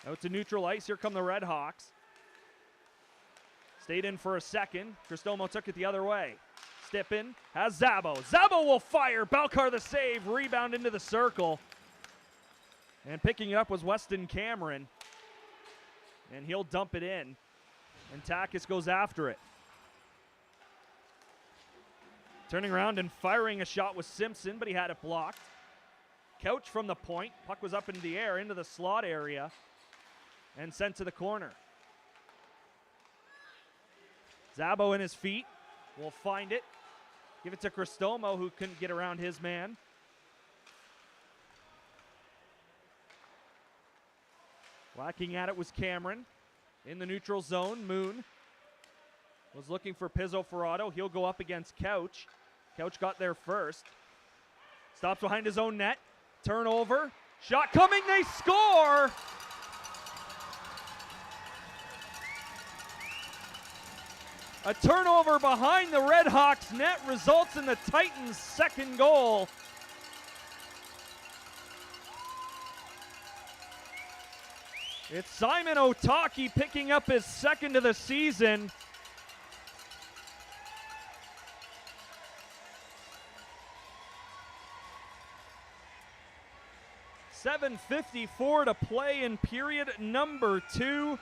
Out to neutral ice, here come the Redhawks. Stayed in for a second. Cristomo took it the other way. Stippen has Zabo. Zabo will fire. Balcar the save. Rebound into the circle. And picking it up was Weston Cameron. And he'll dump it in. And Takis goes after it. Turning around and firing a shot was Simpson, but he had it blocked. Couch from the point. Puck was up in the air into the slot area. And sent to the corner. Zabo in his feet will find it. Give it to Cristomo, who couldn't get around his man. Whacking at it was Cameron. In the neutral zone, Moon was looking for Pizzo Ferrato. He'll go up against Couch. Couch got there first. Stops behind his own net. Turnover. Shot coming, they score! A turnover behind the Redhawks net results in the Titans' second goal. It's Simon Otaki picking up his second of the season. .7:54 to play in period number 2.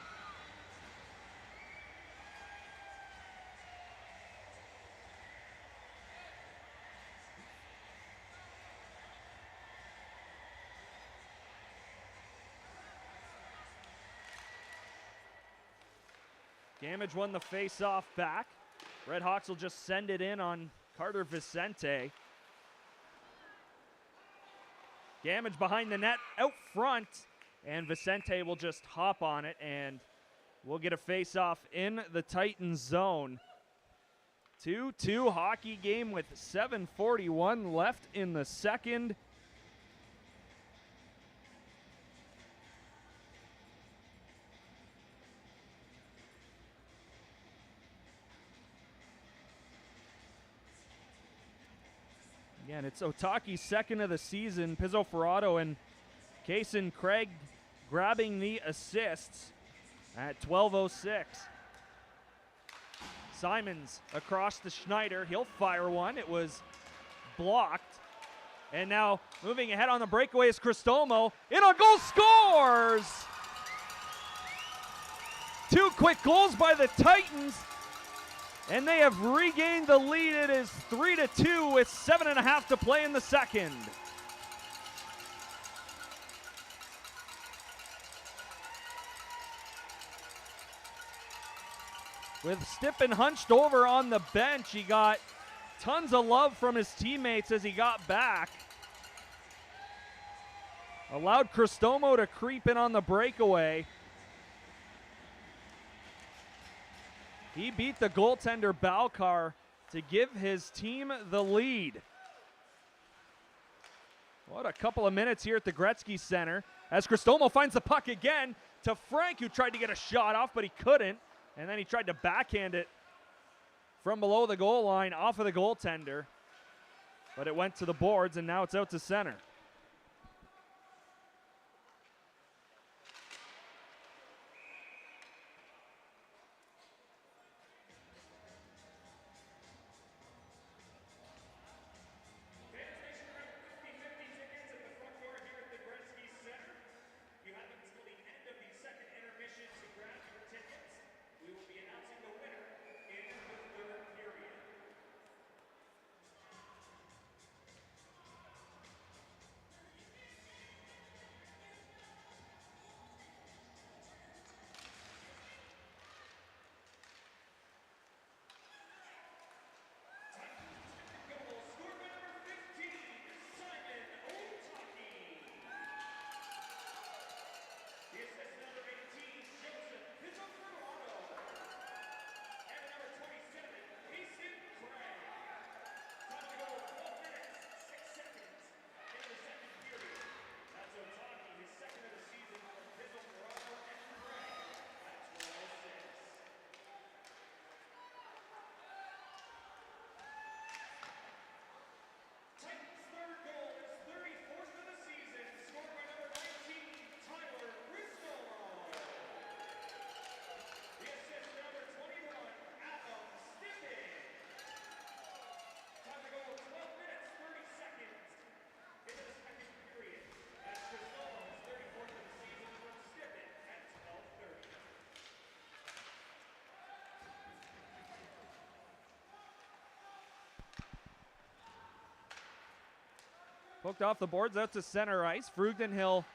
Gamage won the face-off back. Redhawks will just send it in on Carter Vicente. Gamage behind the net out front, and Vicente will just hop on it, and we'll get a face-off in the Titans zone. 2-2 hockey game with 7:41 left in the second. Again, it's Otaki's second of the season. Pizzoferrato and Kaysen Craig grabbing the assists at 12:06. Simons across to Schneider. He'll fire one. It was blocked. And now moving ahead on the breakaway is Cristomo. In on goal, scores! 2 quick goals by the Titans. And they have regained the lead. It is 3-2 with 7.5 to play in the second. With Stippen hunched over on the bench, he got tons of love from his teammates as he got back. Allowed Cristomo to creep in on the breakaway. He beat the goaltender Balcar to give his team the lead. What a couple of minutes here at the Gretzky Center as Cristomo finds the puck again to Frank, who tried to get a shot off, but he couldn't. And then he tried to backhand it from below the goal line off of the goaltender. But it went to the boards, and now it's out to center. Poked off the boards out to center ice. Frugdenhill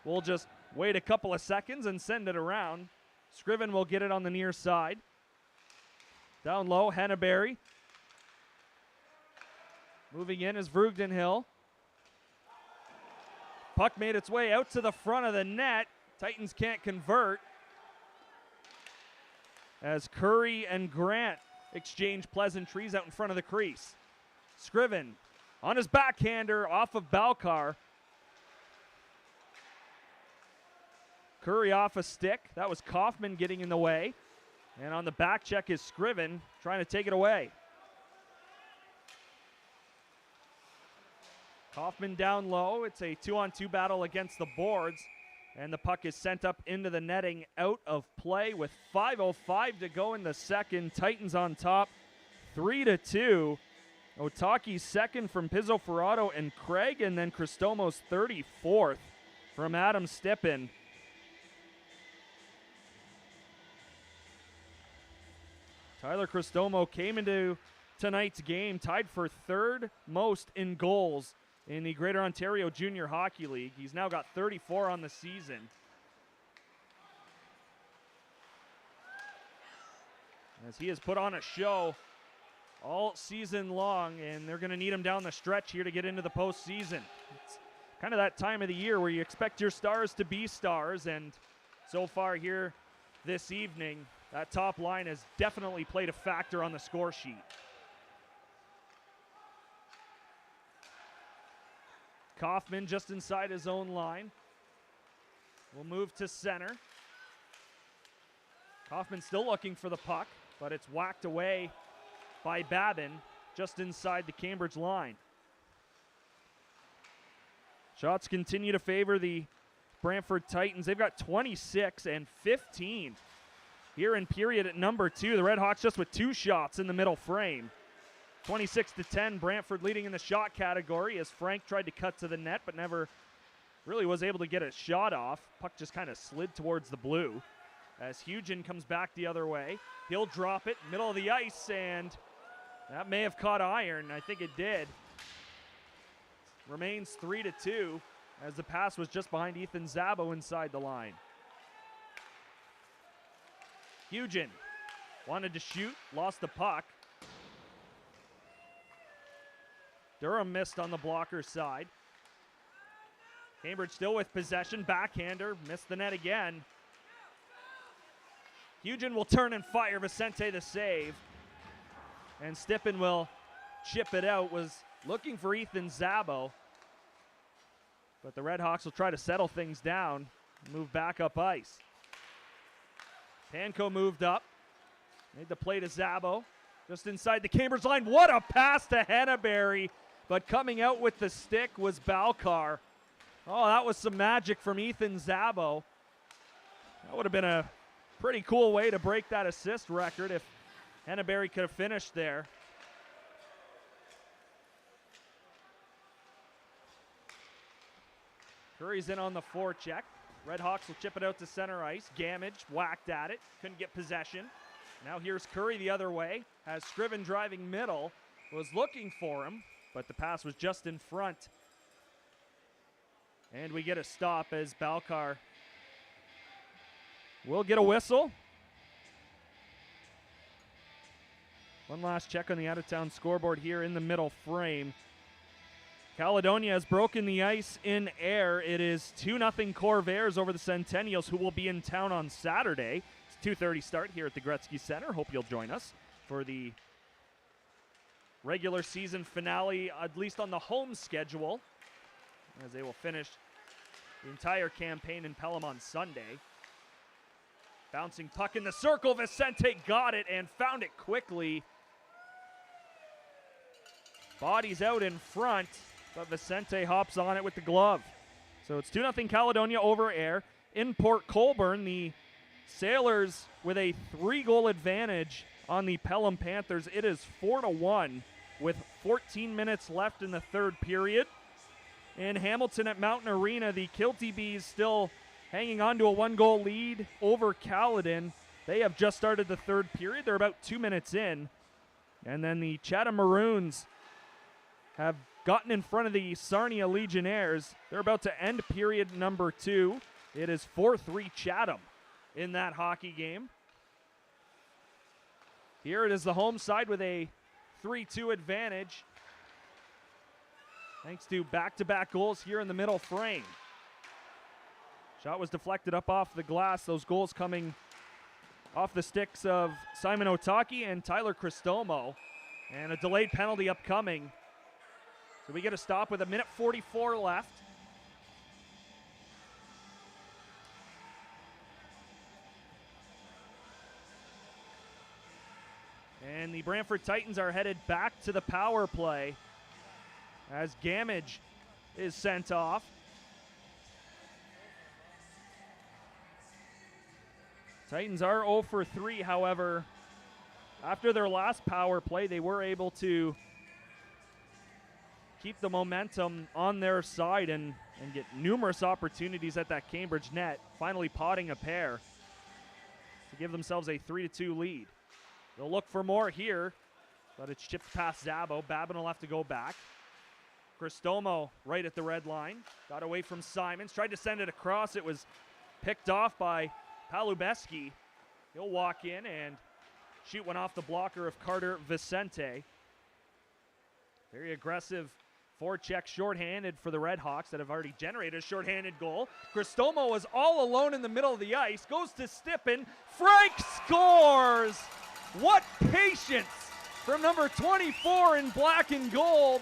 will just wait a couple of seconds and send it around. Scriven will get it on the near side. Down low, Henneberry. Moving in is Frugdenhill. Puck made its way out to the front of the net. Titans can't convert as Curry and Grant exchange pleasantries out in front of the crease. Scriven on his backhander off of Balcar. Curry off a stick. That was Kaufman getting in the way. And on the back check is Scriven trying to take it away. Kaufman down low. It's a 2-on-2 battle against the boards. And the puck is sent up into the netting, out of play with 5:05 to go in the second. Titans on top, 3-2. Otaki's second from Pizzoferrato and Craig, and then Cristomo's 34th from Adam Stippen. Tyler Cristomo came into tonight's game tied for third most in goals in the Greater Ontario Junior Hockey League. He's now got 34 on the season. As he has put on a show all season long, and they're going to need him down the stretch here to get into the postseason. It's kind of that time of the year where you expect your stars to be stars, and so far here this evening, that top line has definitely played a factor on the score sheet. Kaufman just inside his own line. We'll move to center. Kaufman still looking for the puck, but it's whacked away by Babin just inside the Cambridge line. Shots continue to favor the Brantford Titans. They've got 26 and 15 here in period at number 2. The Redhawks just with 2 shots in the middle frame. 26-10, Brantford leading in the shot category as Frank tried to cut to the net but never really was able to get a shot off. Puck just kind of slid towards the blue as Hugen comes back the other way. He'll drop it, middle of the ice, and that may have caught iron. I think it did. Remains 3-2 as the pass was just behind Ethan Zabo inside the line. Hugen wanted to shoot, lost the puck. Durham missed on the blocker side. Cambridge still with possession. Backhander missed the net again. Hugen will turn and fire. Vicente the save. And Stippen will chip it out. Was looking for Ethan Zabo. But the Redhawks will try to settle things down. Move back up ice. Panko moved up. Made the play to Zabo. Just inside the Cambridge line. What a pass to Henneberry. But coming out with the stick was Balcar. Oh, that was some magic from Ethan Zabo. That would have been a pretty cool way to break that assist record if Henneberry could have finished there. Curry's in on the forecheck. Redhawks will chip it out to center ice. Gamage whacked at it. Couldn't get possession. Now here's Curry the other way. Has Scriven driving middle. Was looking for him, but the pass was just in front. And we get a stop as Balcar will get a whistle. One last check on the out-of-town scoreboard here in the middle frame. Caledonia has broken the ice in air. It is 2-0 Corvairs over the Centennials, who will be in town on Saturday. It's 2:30 start here at the Gretzky Center. Hope you'll join us for the regular season finale, at least on the home schedule, as they will finish the entire campaign in Pelham on Sunday. Bouncing puck in the circle. Vicente got it and found it quickly. Bodies out in front, but Vicente hops on it with the glove. So it's 2-0 Caledonia over air. In Port Colborne, the Sailors with a 3-goal advantage on the Pelham Panthers. It is 4-1 with 14 minutes left in the third period. In Hamilton at Mountain Arena, the Kilty Bees still hanging on to a 1-goal lead over Caledon. They have just started the third period. They're about 2 minutes in. And then the Chatham Maroons have gotten in front of the Sarnia Legionnaires. They're about to end period number 2. It is 4-3 Chatham in that hockey game. Here it is the home side with a 3-2 advantage, thanks to back-to-back goals here in the middle frame. Shot was deflected up off the glass. Those goals coming off the sticks of Simon Otaki and Tyler Cristomo. And a delayed penalty upcoming. So we get a stop with 1:44 left. And the Brantford Titans are headed back to the power play as Gamage is sent off. Titans are 0 for 3, however. After their last power play, they were able to keep the momentum on their side and get numerous opportunities at that Cambridge net, finally potting a pair to give themselves a 3-2 lead. They'll look for more here, but it's chipped past Zabo. Babin will have to go back. Cristomo right at the red line. Got away from Simons. Tried to send it across. It was picked off by Palubeski. He'll walk in and shoot one off the blocker of Carter Vicente. Very aggressive forecheck shorthanded for the Redhawks that have already generated a shorthanded goal. Cristomo was all alone in the middle of the ice. Goes to Stippen. Frank scores! What patience from number 24 in black and gold.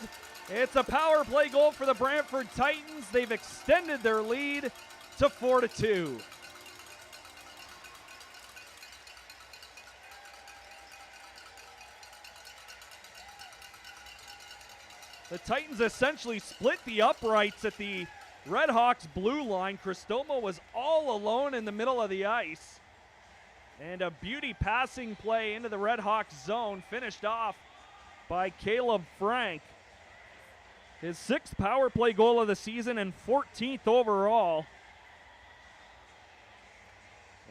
It's a power play goal for the Brantford Titans. They've extended their lead to 4-2. The Titans essentially split the uprights at the Redhawks blue line. Cristomo was all alone in the middle of the ice. And a beauty passing play into the Redhawks zone, finished off by Caleb Frank. His 6th power play goal of the season and 14th overall.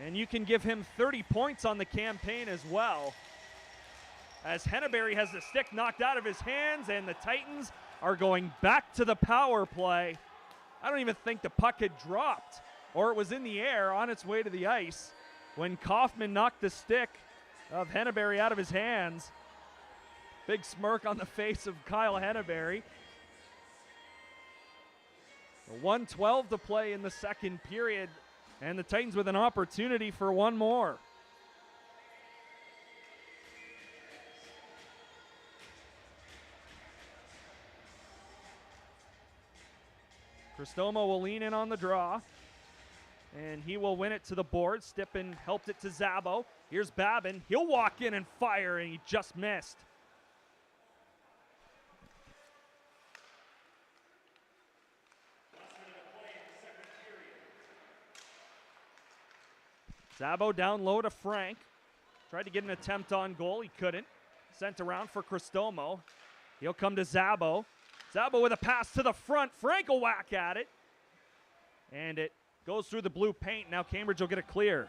And you can give him 30 points on the campaign as well, as Henneberry has the stick knocked out of his hands, and the Titans are going back to the power play. I don't even think the puck had dropped, or it was in the air on its way to the ice when Kaufman knocked the stick of Henneberry out of his hands. Big smirk on the face of Kyle Henneberry. 1:12 to play in the second period, and the Titans with an opportunity for one more. Cristomo will lean in on the draw, and he will win it to the board. Stippen helped it to Zabo. Here's Babin. He'll walk in and fire, and he just missed. Zabo down low to Frank. Tried to get an attempt on goal. He couldn't. Sent around for Cristomo. He'll come to Zabo. Zabo with a pass to the front. Frank will whack at it. And it goes through the blue paint. Now Cambridge will get a clear.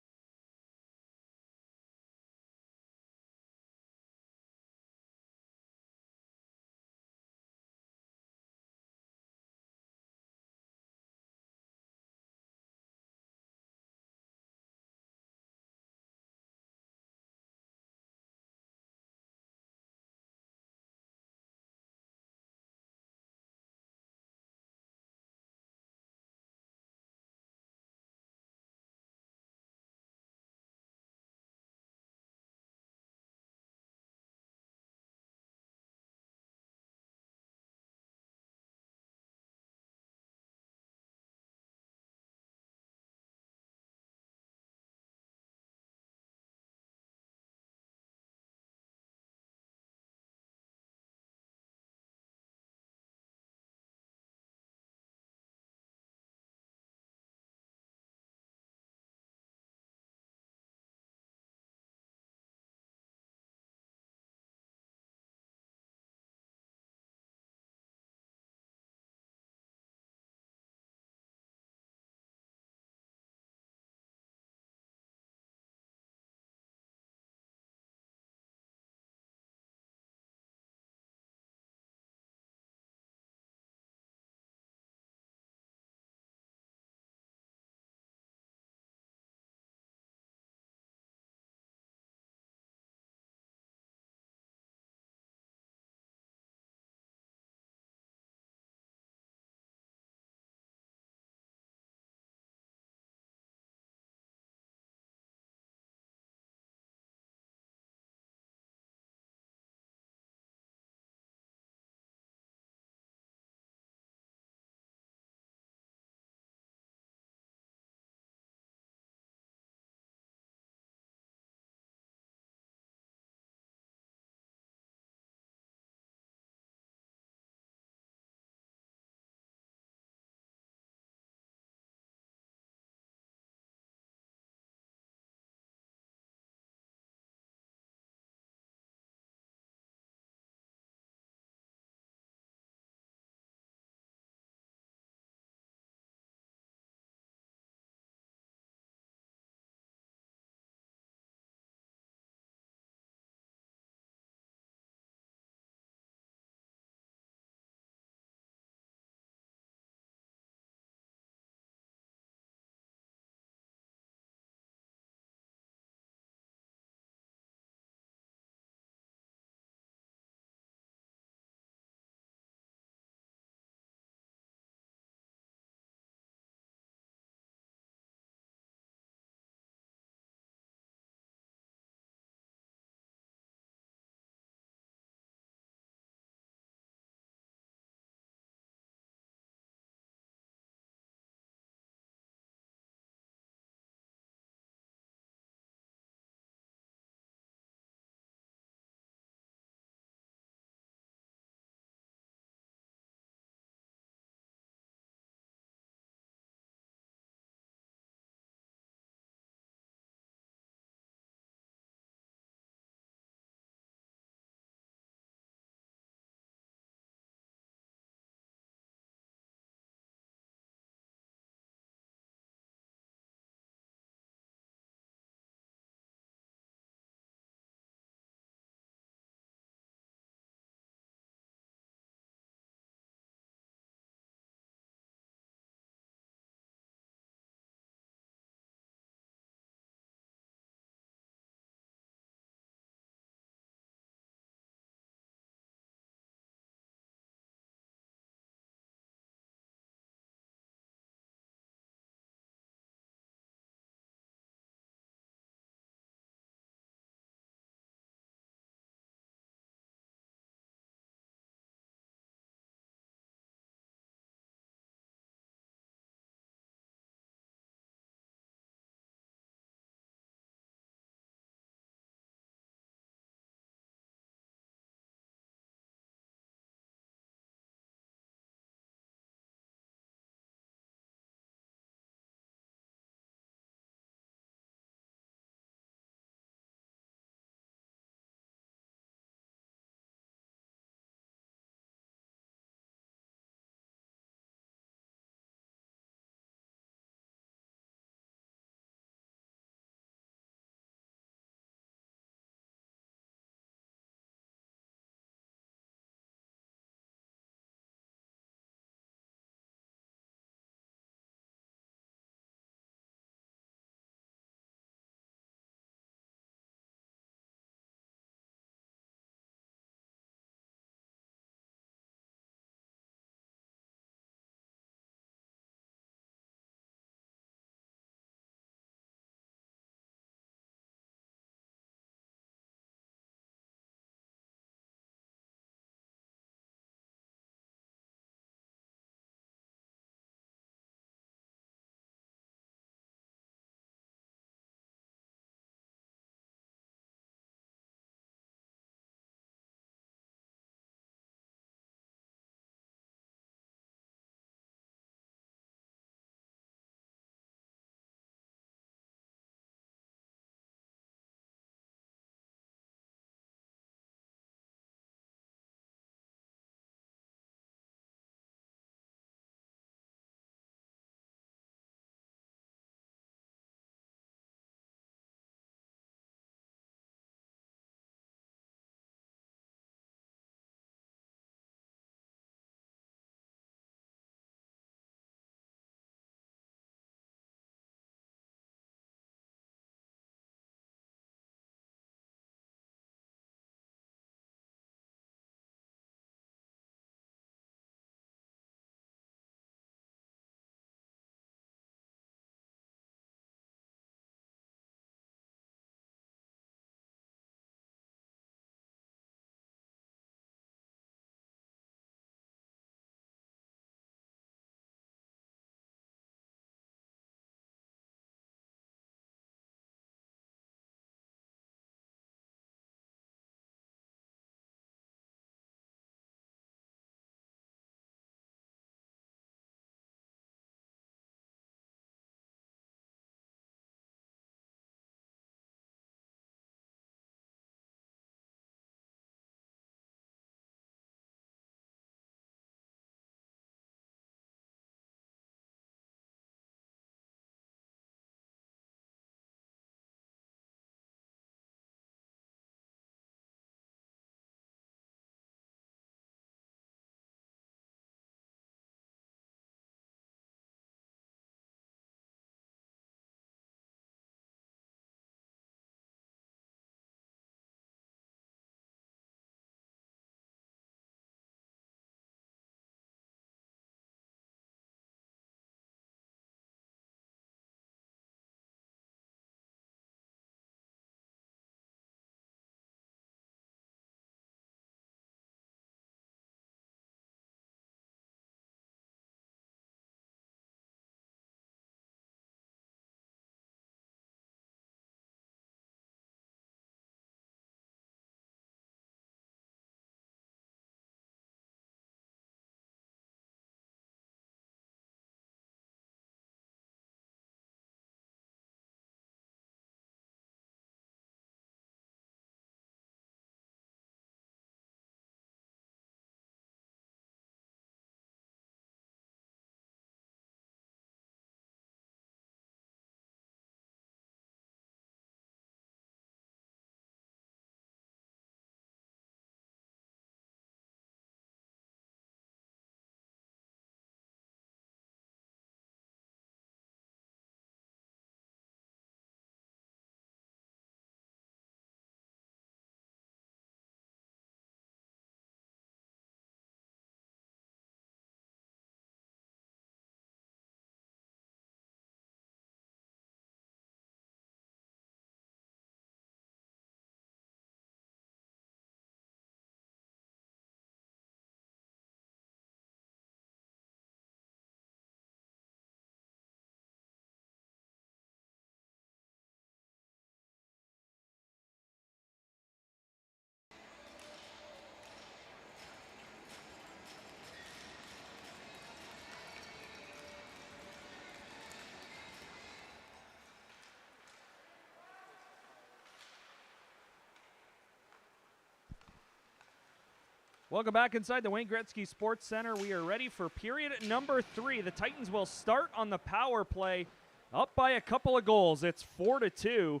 Welcome back inside the Wayne Gretzky Sports Center. We are ready for period number 3. The Titans will start on the power play, up by a couple of goals. It's 4-2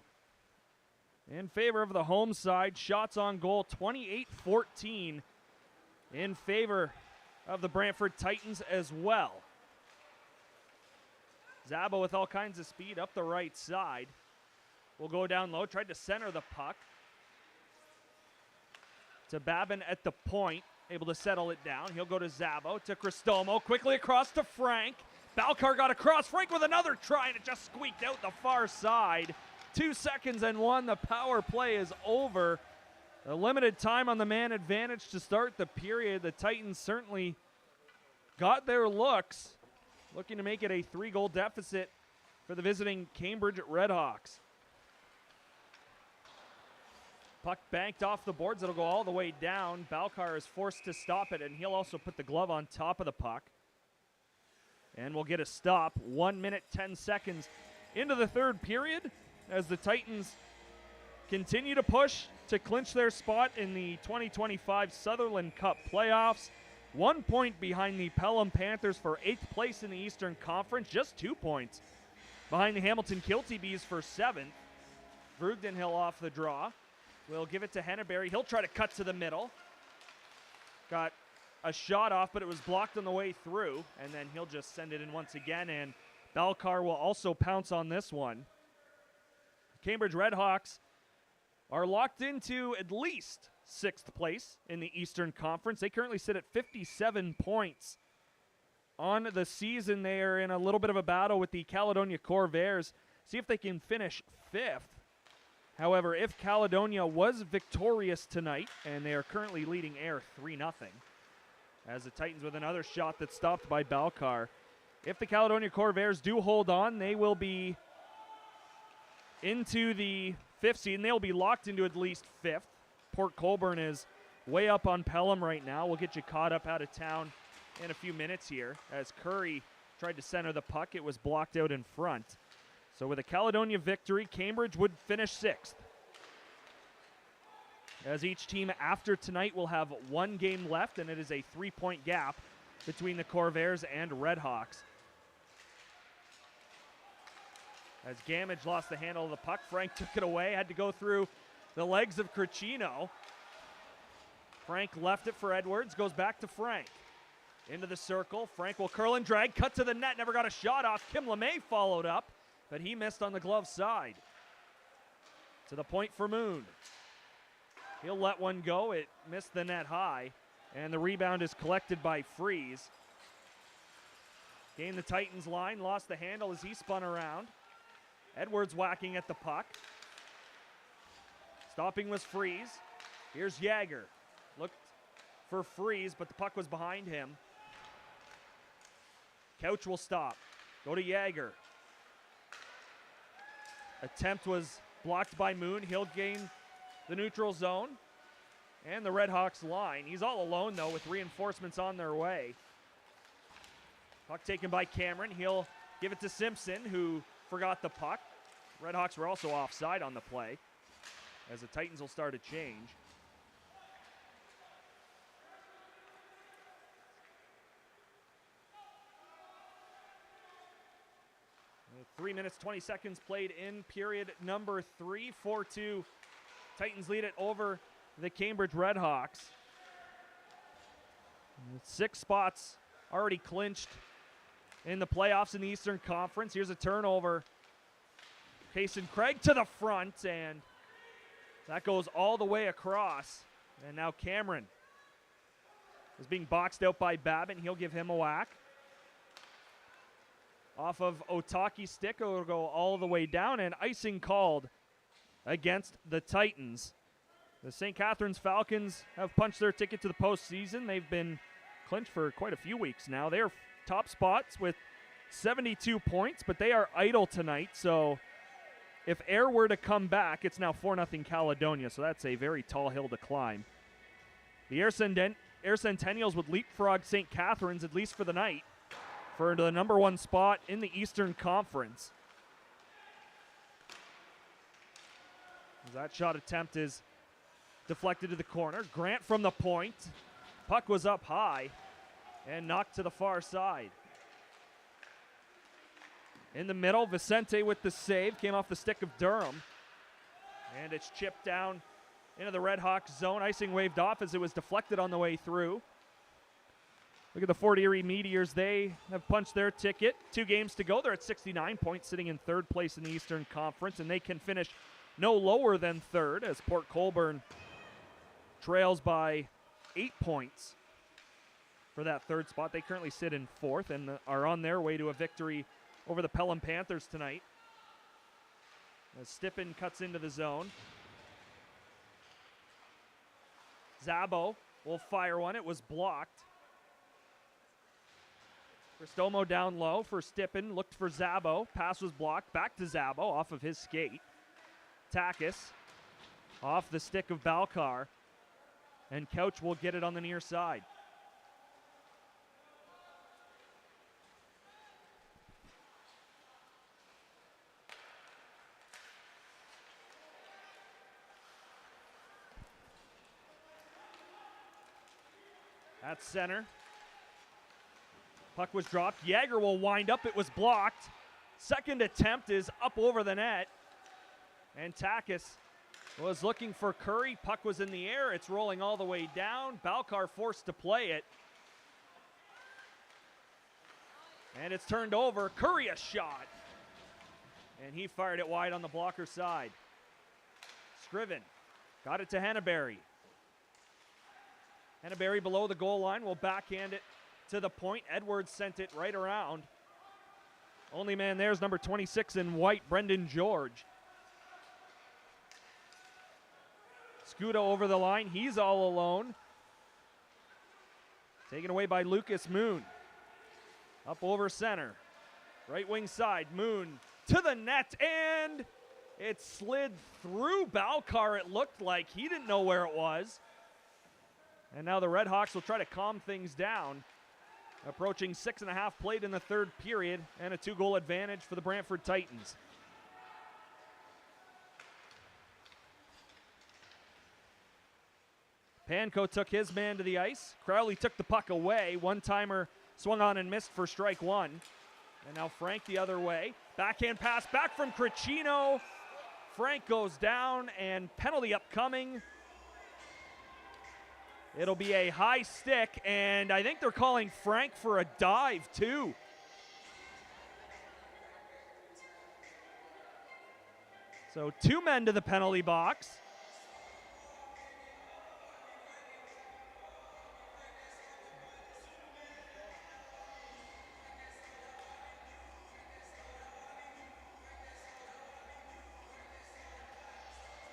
in favor of the home side. Shots on goal, 28-14 in favor of the Brantford Titans as well. Zabo with all kinds of speed up the right side. Will go down low, tried to center the puck. To Babin at the point, able to settle it down. He'll go to Zabo, to Cristomo, quickly across to Frank. Balcar got across, Frank with another try, and it just squeaked out the far side. 2 seconds and 1, the power play is over. A limited time on the man advantage to start the period. The Titans certainly got their looks, looking to make it a 3-goal deficit for the visiting Cambridge Redhawks. Puck banked off the boards. It'll go all the way down. Balcar is forced to stop it, and he'll also put the glove on top of the puck. And we'll get a stop. 1 minute, 10 seconds into the third period as the Titans continue to push to clinch their spot in the 2025 Sutherland Cup playoffs. 1 point behind the Pelham Panthers for 8th place in the Eastern Conference. Just 2 points behind the Hamilton Kilty Bees for 7th. Vrugdenhill off the draw. We'll give it to Henneberry. He'll try to cut to the middle. Got a shot off, but it was blocked on the way through. And then he'll just send it in once again. And Balcar will also pounce on this one. Cambridge Redhawks are locked into at least 6th place in the Eastern Conference. They currently sit at 57 points on the season. They are in a little bit of a battle with the Caledonia Corvairs. See if they can finish 5th. However, if Caledonia was victorious tonight, and they are currently leading Ayr 3-0, as the Titans with another shot that's stopped by Balcar. If the Caledonia Corvairs do hold on, they will be into the 5th seed, and they'll be locked into at least 5th. Port Colborne is way up on Pelham right now. We'll get you caught up out of town in a few minutes here. As Curry tried to center the puck, it was blocked out in front. So with a Caledonia victory, Cambridge would finish 6th. As each team after tonight will have 1 game left, and it is a 3-point gap between the Corvairs and Redhawks. As Gamage lost the handle of the puck, Frank took it away, had to go through the legs of Cricino. Frank left it for Edwards, goes back to Frank. Into the circle, Frank will curl and drag, cut to the net, never got a shot off. Kim LeMay followed up, but he missed on the glove side. To the point for Moon. He'll let one go, it missed the net high, and the rebound is collected by Freeze. Gained the Titans line, lost the handle as he spun around. Edwards whacking at the puck. Stopping was Freeze. Here's Jagger. Looked for Freeze, but the puck was behind him. Couch will stop. Go to Jagger. Attempt was blocked by Moon. He'll gain the neutral zone and the Redhawks line. He's all alone, though, with reinforcements on their way. Puck taken by Cameron. He'll give it to Simpson, who forgot the puck. Redhawks were also offside on the play, as the Titans will start a change. And 3 minutes, 20 seconds played in period number 3. 4-2. Titans lead it over the Cambridge Redhawks. 6 spots already clinched in the playoffs in the Eastern Conference. Here's a turnover. Payson Craig to the front, and that goes all the way across. And now Cameron is being boxed out by Babin. He'll give him a whack. Off of Otaki's stick, it'll go all the way down, and icing called against the Titans. The St. Catharines Falcons have punched their ticket to the postseason. They've been clinched for quite a few weeks now. They're top spots with 72 points, but they are idle tonight. So if Ayr were to come back, it's now 4-0 Caledonia, so that's a very tall hill to climb. The Ayr Centennials would leapfrog St. Catharines, at least for the night, for the number 1 spot in the Eastern Conference. That shot attempt is deflected to the corner. Grant from the point. Puck was up high and knocked to the far side. In the middle, Vicente with the save, came off the stick of Durham. And it's chipped down into the Redhawks zone. Icing waved off as it was deflected on the way through. Look at the Fort Erie Meteors. They have punched their ticket. 2 games to go. They're at 69 points, sitting in 3rd place in the Eastern Conference, and they can finish no lower than 3rd as Port Colborne trails by 8 points for that 3rd spot. They currently sit in 4th and are on their way to a victory over the Pelham Panthers tonight. As Stippen cuts into the zone. Zabo will fire one. It was blocked. Cristomo down low for Stippen, looked for Zabo. Pass was blocked, back to Zabo off of his skate. Takis off the stick of Balcar, and Couch will get it on the near side. At center. Puck was dropped. Yager will wind up. It was blocked. Second attempt is up over the net. And Takis was looking for Curry. Puck was in the air. It's rolling all the way down. Balcar forced to play it. And it's turned over. Curry a shot. And he fired it wide on the blocker side. Scriven got it to Hannaberry. Hannaberry below the goal line will backhand it to the point. Edwards sent it right around. Only man there is number 26 in white, Brendan George. Scuda over the line. He's all alone. Taken away by Lucas Moon. Up over center. Right wing side. Moon to the net, and it slid through Balcar, it looked like. He didn't know where it was. And now the Redhawks will try to calm things down. Approaching 6.5 played in the 3rd period, and a 2-goal advantage for the Brantford Titans. Panko took his man to the ice. Crowley took the puck away. One-timer swung on and missed for strike 1. And now Frank the other way. Backhand pass back from Cricino. Frank goes down, and penalty upcoming. It'll be a high stick, and I think they're calling Frank for a dive, too. So 2 men to the penalty box.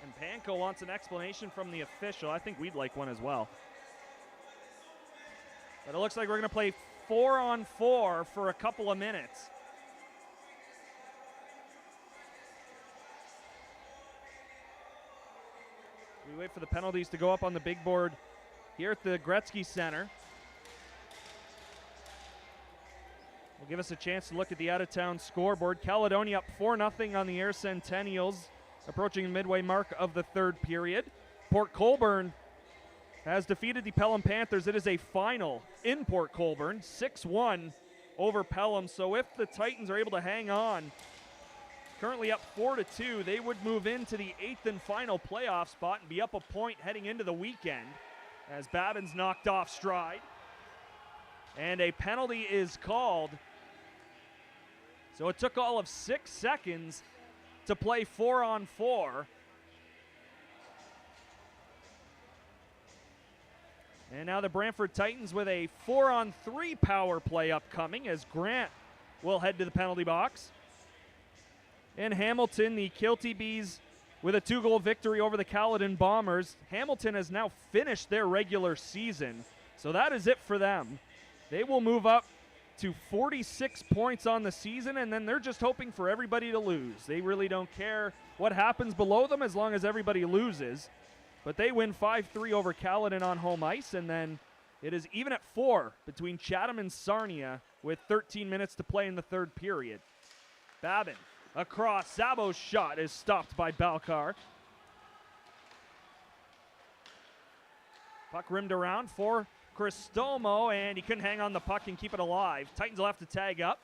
And Panko wants an explanation from the official. I think we'd like one as well. But it looks like we're going to play 4-on-4 for a couple of minutes. We wait for the penalties to go up on the big board here at the Gretzky Center. Will give us a chance to look at the out-of-town scoreboard. Caledonia up 4-0 on the Air Centennials, approaching the midway mark of the 3rd period. Port Colborne has defeated the Pelham Panthers. It is a final in Port Colborne, 6-1 over Pelham. So if the Titans are able to hang on, currently up 4-2, they would move into the 8th and final playoff spot and be up a point heading into the weekend as Babin's knocked off stride. And a penalty is called. So it took all of 6 seconds to play 4-on-4. And now the Brantford Titans with a 4-on-3 power play upcoming as Grant will head to the penalty box. In Hamilton, the Kilty Bees with a 2-goal victory over the Caledon Bombers. Hamilton has now finished their regular season, so that is it for them. They will move up to 46 points on the season, and then they're just hoping for everybody to lose. They really don't care what happens below them as long as everybody loses. But they win 5-3 over Caledon on home ice, and then it is even at 4 between Chatham and Sarnia with 13 minutes to play in the 3rd period. Babin across. Szabo's shot is stopped by Balcar. Puck rimmed around for Cristomo, and he couldn't hang on the puck and keep it alive. Titans will have to tag up.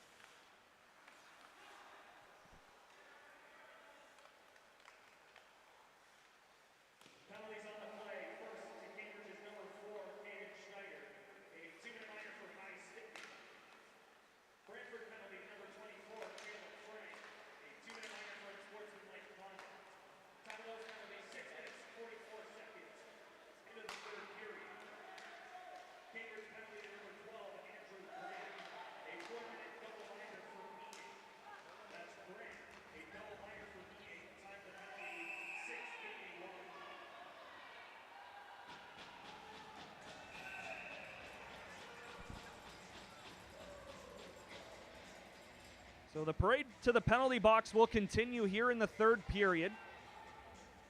So the parade to the penalty box will continue here in the third period.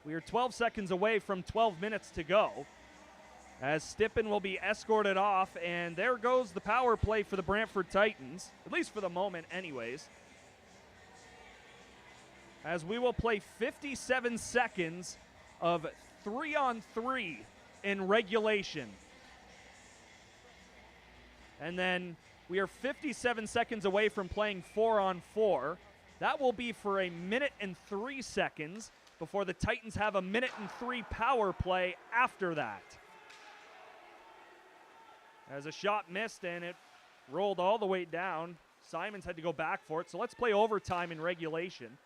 We are 12 seconds away from 12 minutes to go, as Stippen will be escorted off, and there goes the power play for the Brantford Titans, at least for the moment anyways, as we will play 57 seconds of 3-on-3 in regulation. And then we are 57 seconds away from playing 4-on-4. That will be for 1 minute and 3 seconds before the Titans have 1 minute and 3 power play after that. As a shot missed and it rolled all the way down, Simons had to go back for it. So let's play overtime in regulation.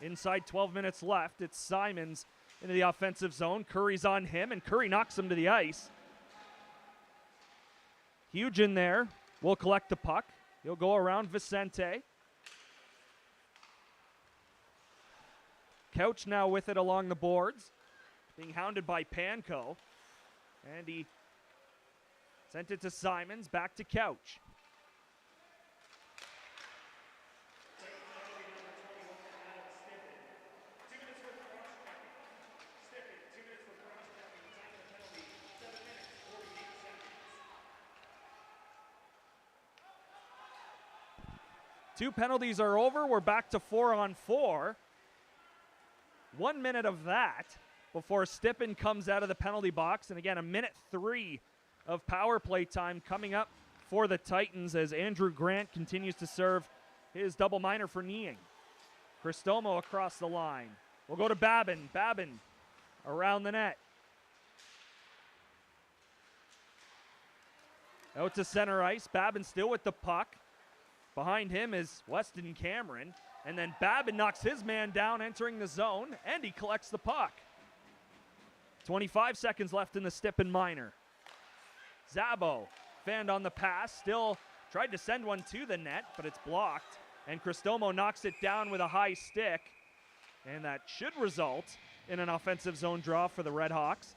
Inside 12 minutes left, it's Simons into the offensive zone. Curry's on him, and Curry knocks him to the ice. Huge in there will collect the puck. He'll go around Vicente. Couch now with it along the boards, being hounded by Panko. And he sent it to Simons, back to Couch. Two penalties are over. We're back to 4-on-4. 1 minute of that before Stippen comes out of the penalty box. And again, 1 minute 3 of power play time coming up for the Titans as Andrew Grant continues to serve his double minor for kneeing. Cristomo across the line. We'll go to Babin. Babin around the net. Out to center ice. Babin still with the puck. Behind him is Weston Cameron. And then Babin knocks his man down entering the zone, and he collects the puck. 25 seconds left in the Stippen minor. Zabo fanned on the pass, still tried to send one to the net, but it's blocked. And Cristomo knocks it down with a high stick. And that should result in an offensive zone draw for the Redhawks.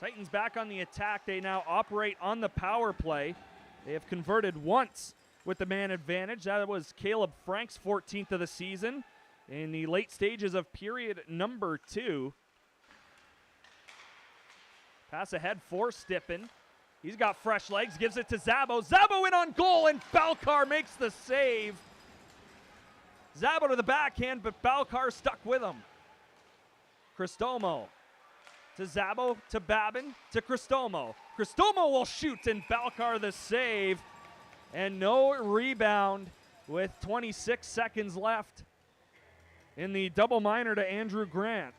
Titans back on the attack. They now operate on the power play. They have converted once with the man advantage. That was Caleb Frank's 14th of the season in the late stages of period number 2. Pass ahead for Stippen. He's got fresh legs, gives it to Zabo. Zabo in on goal, and Balcar makes the save. Zabo to the backhand, but Balcar stuck with him. Cristomo to Zabo, to Babin, to Cristomo. Cristomo will shoot, and Balcar the save. And no rebound with 26 seconds left in the double minor to Andrew Grant.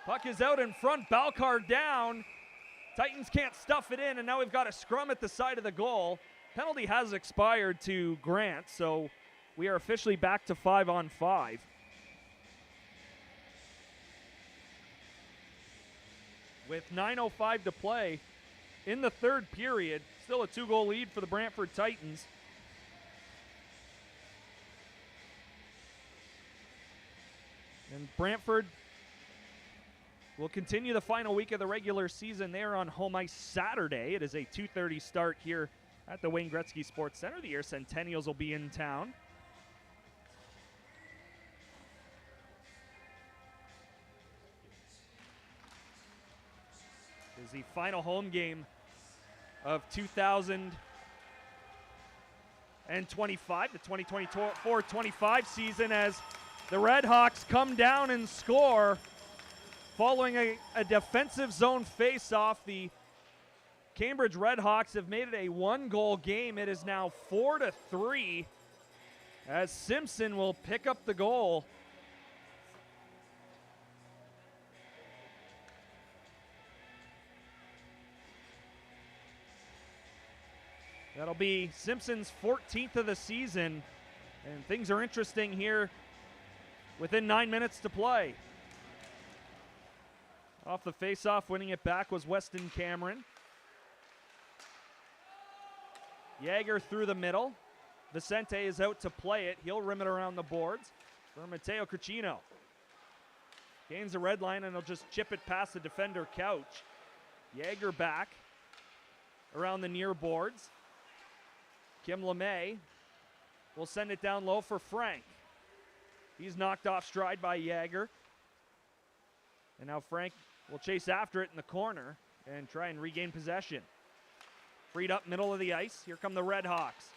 Puck is out in front, Balcar down. Titans can't stuff it in, and now we've got a scrum at the side of the goal. Penalty has expired to Grant, so we are officially back to 5-on-5. With 9:05 to play in the third period, still a 2-goal lead for the Brantford Titans. And Brantford will continue the final week of the regular season. They are on home ice Saturday. It is a 2:30 start here at the Wayne Gretzky Sports Center. The Air Centennials will be in town. It is the final home game of 2025, the 2024-25 season, as the Redhawks come down and score following a defensive zone face-off. The Cambridge Redhawks have made it a 1-goal game. It is now 4-3 as Simpson will pick up the goal. That'll be Simpson's 14th of the season, and things are interesting here within 9 minutes to play. Off the face-off, winning it back was Weston Cameron. Yager through the middle. Vicente is out to play it. He'll rim it around the boards for Mateo Cricino. Gains the red line, and he'll just chip it past the defender Couch. Yager back around the near boards. Kim LeMay will send it down low for Frank. He's knocked off stride by Yager. And now Frank will chase after it in the corner and try and regain possession. Freed up middle of the ice. Here come the Redhawks.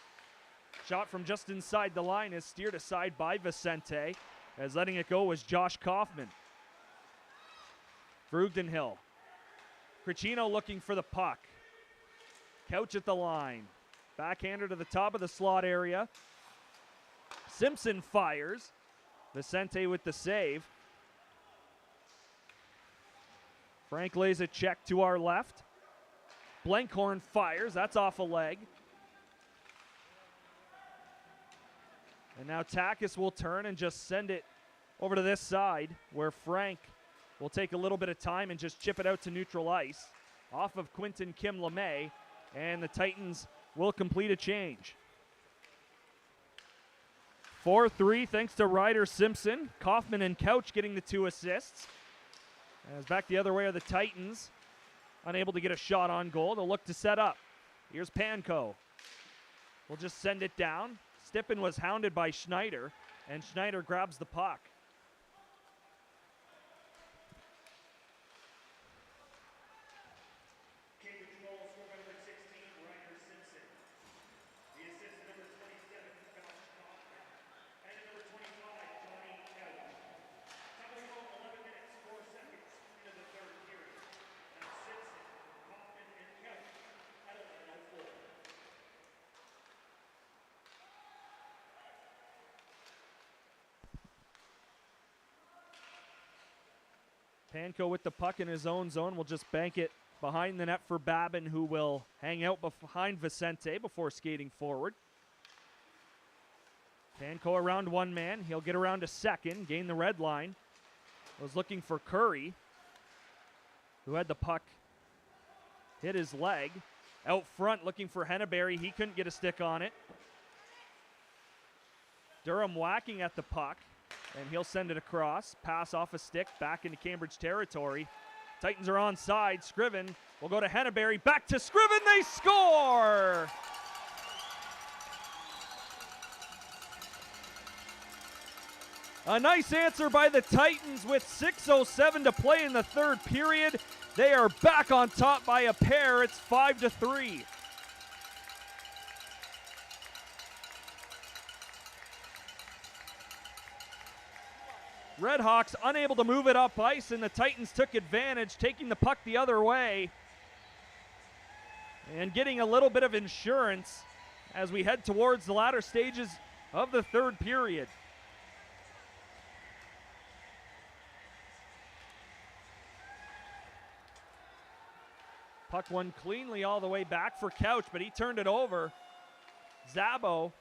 Shot from just inside the line is steered aside by Vicente, as letting it go was Josh Kaufman. Brugdenhill. Cricino looking for the puck. Couch at the line. Backhander to the top of the slot area. Simpson fires. Vicente with the save. Frank lays a check to our left. Blenkhorn fires. That's off a leg. And now Takis will turn and just send it over to this side, where Frank will take a little bit of time and just chip it out to neutral ice. Off of Quinton Kim LeMay. And the Titans will complete a change. 4-3 thanks to Ryder Simpson. Kaufman and Couch getting the 2 assists. As back the other way are the Titans. Unable to get a shot on goal. They'll look to set up. Here's Panko. We'll just send it down. Stippen was hounded by Schneider, and Schneider grabs the puck. Panko with the puck in his own zone will just bank it behind the net for Babin, who will hang out behind Vicente before skating forward. Panko around one man. He'll get around to second, gain the red line. Was looking for Curry, who had the puck hit his leg. Out front looking for Henneberry. He couldn't get a stick on it. Durham whacking at the puck. And he'll send it across. Pass off a stick back into Cambridge territory. Titans are onside. Scriven will go to Henneberry. Back to Scriven. They score! A nice answer by the Titans with 6:07 to play in the third period. They are back on top by a pair. It's 5-3. Redhawks unable to move it up ice, and the Titans took advantage, taking the puck the other way and getting a little bit of insurance as we head towards the latter stages of the third period. Puck won cleanly all the way back for Couch, but he turned it over. Zabo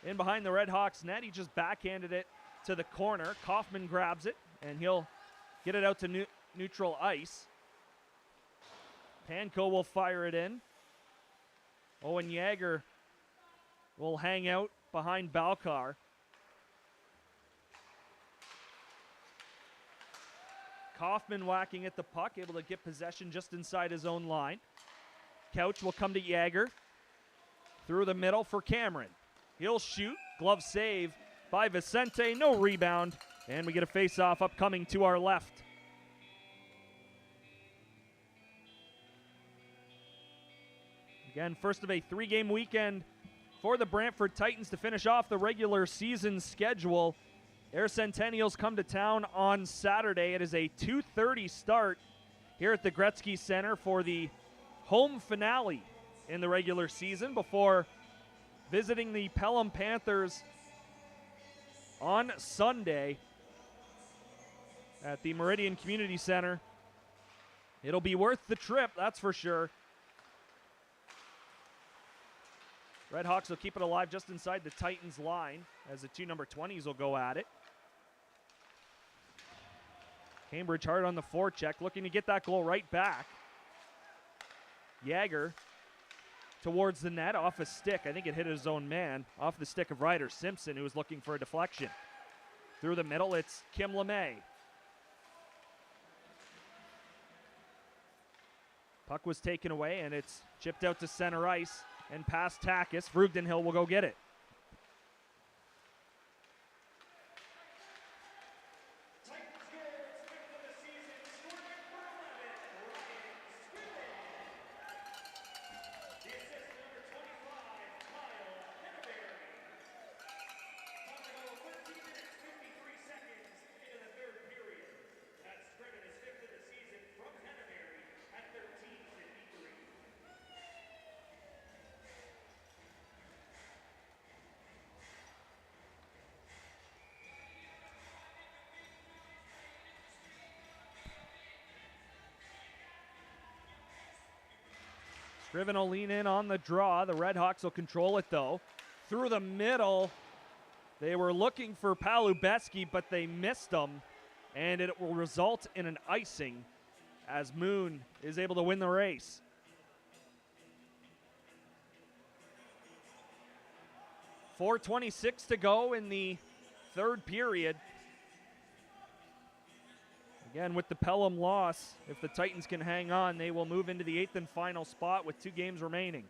in behind the Redhawks net. He just backhanded it to the corner. Kaufman grabs it, and he'll get it out to neutral ice. Panko will fire it in. Owen Yeager will hang out behind Balcar. Kaufman whacking at the puck, able to get possession just inside his own line. Couch will come to Yeager. Through the middle for Cameron. He'll shoot. Glove save by Vicente. No rebound. And we get a face-off upcoming to our left. Again, first of a 3-game weekend for the Brantford Titans to finish off the regular season schedule. Air Centennials come to town on Saturday. It is a 2:30 start here at the Gretzky Center for the home finale in the regular season before visiting the Pelham Panthers on Sunday at the Meridian Community Center. It'll be worth the trip, that's for sure. Redhawks will keep it alive just inside the Titans line as the two number 20s will go at it. Cambridge hard on the forecheck, looking to get that goal right back. Yeager towards the net, off a stick. I think it hit his own man. Off the stick of Ryder Simpson, who was looking for a deflection. Through the middle, it's Kim LeMay. Puck was taken away, and it's chipped out to center ice and past Takis. Vrugdenhill will go get it. Scriven will lean in on the draw. The Redhawks will control it, though. Through the middle, they were looking for Palubeski, but they missed him, and it will result in an icing as Moon is able to win the race. .426 to go in the third period. Again, with the Pelham loss, if the Titans can hang on, they will move into the 8th and final spot with 2 games remaining.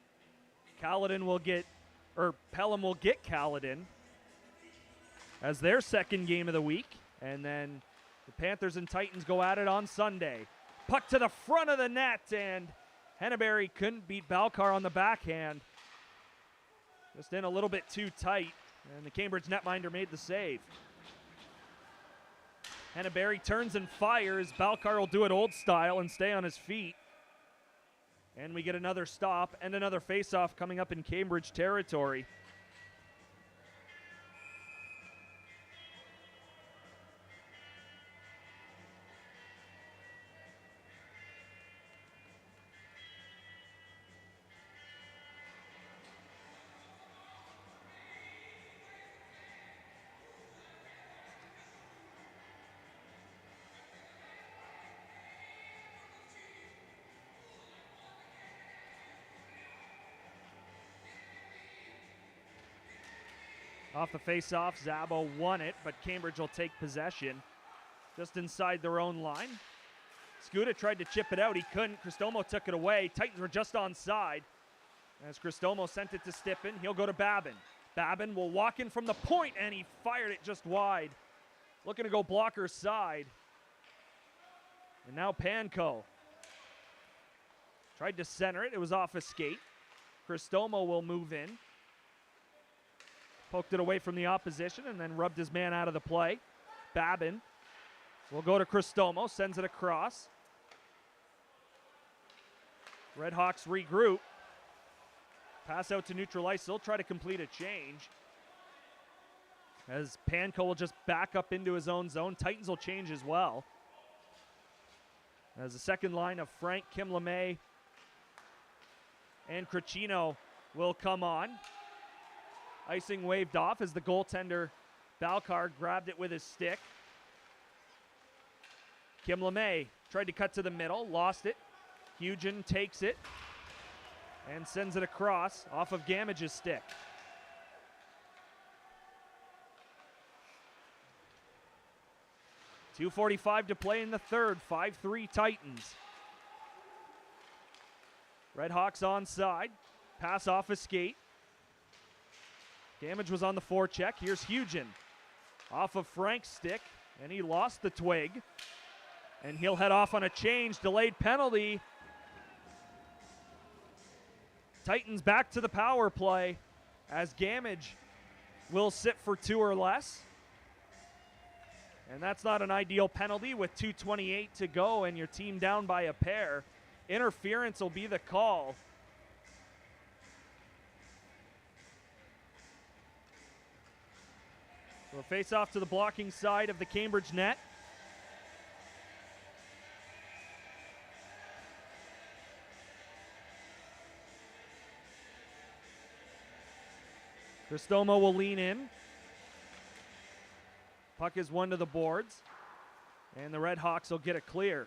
Pelham will get Caledon as their second game of the week, and then the Panthers and Titans go at it on Sunday. Puck to the front of the net, and Henneberry couldn't beat Balcar on the backhand. Just in a little bit too tight, and the Cambridge netminder made the save. Henneberry turns and fires. Balcar will do it old style and stay on his feet. And we get another stop and another face-off coming up in Cambridge territory. Off the face-off, Zabo won it, but Cambridge will take possession just inside their own line. Skuda tried to chip it out. He couldn't. Cristomo took it away. Titans were just onside. As Cristomo sent it to Stippen, he'll go to Babin. Babin will walk in from the point, and he fired it just wide. Looking to go blocker's side. And now Panko. Tried to center it. It was off a skate. Cristomo will move in. Poked it away from the opposition and then rubbed his man out of the play. Babin will go to Cristomo, sends it across. Redhawks regroup. Pass out to neutral ice. They'll try to complete a change. As Panko will just back up into his own zone. Titans will change as well. As the second line of Frank, Kim LeMay, And Cricino will come on. Icing waved off as the goaltender Balcar grabbed it with his stick. Kim LeMay tried to cut to the middle, lost it. Hugen takes it and sends it across off of Gamage's stick. .245 to play in the third, 5-3 Titans. Redhawks onside, pass off a skate. Gamage was on the forecheck. Here's Hugen off of Frank's stick, and he lost the twig. And he'll head off on a change, delayed penalty. Titans back to the power play as Gamage will sit for 2 or less. And that's not an ideal penalty with 2:28 to go and your team down by a pair. Interference will be the call. So a face-off to the blocking side of the Cambridge net. Cristomo will lean in. Puck is one to the boards. And the Redhawks will get it clear.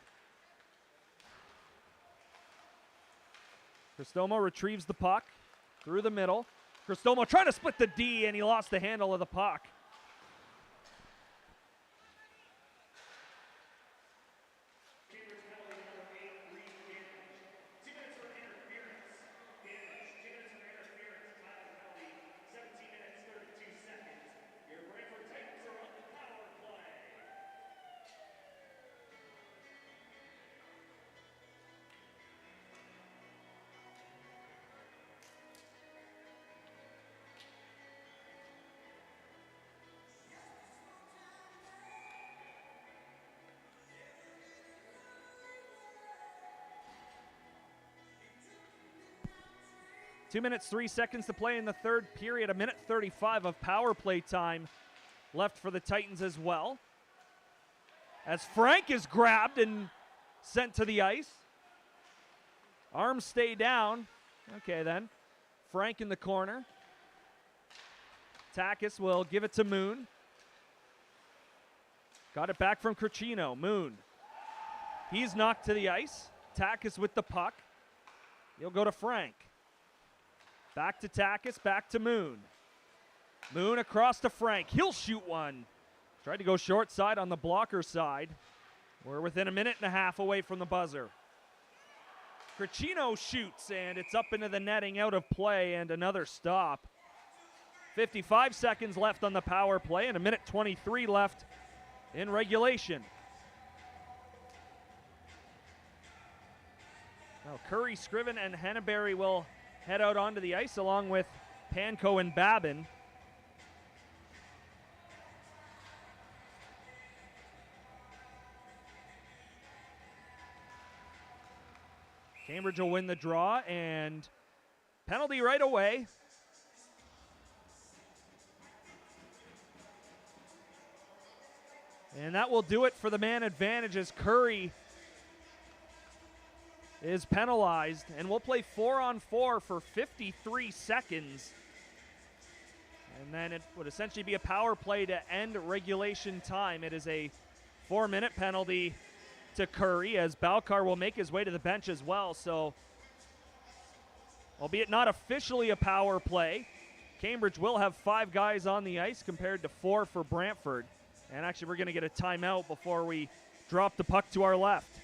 Cristomo retrieves the puck through the middle. Cristomo trying to split the D, and he lost the handle of the puck. Two minutes, 3 seconds to play in the third period. 1:35 of power play time left for the Titans as well. As Frank is grabbed and sent to the ice. Arms stay down. Okay then. Frank in the corner. Takis will give it to Moon. Got it back from Cricino. Moon. He's knocked to the ice. Takis with the puck. He'll go to Frank. Back to Takis, back to Moon. Moon across to Frank. He'll shoot one. Tried to go short side on the blocker side. We're within 1.5 minutes away from the buzzer. Cricino shoots, and it's up into the netting, out of play, and another stop. 55 seconds left on the power play, and 1:23 left in regulation. Now Curry, Scriven, and Henneberry will head out onto the ice along with Panko and Babin. Cambridge will win the draw, and penalty right away. And that will do it for the man advantage as Curry is penalized, and we'll play 4-on-4 for 53 seconds. And then it would essentially be a power play to end regulation time. It is a 4-minute penalty to Curry, as Balcar will make his way to the bench as well. So, albeit not officially a power play, Cambridge will have 5 guys on the ice compared to 4 for Brantford. And actually, we're going to get a timeout before we drop the puck to our left.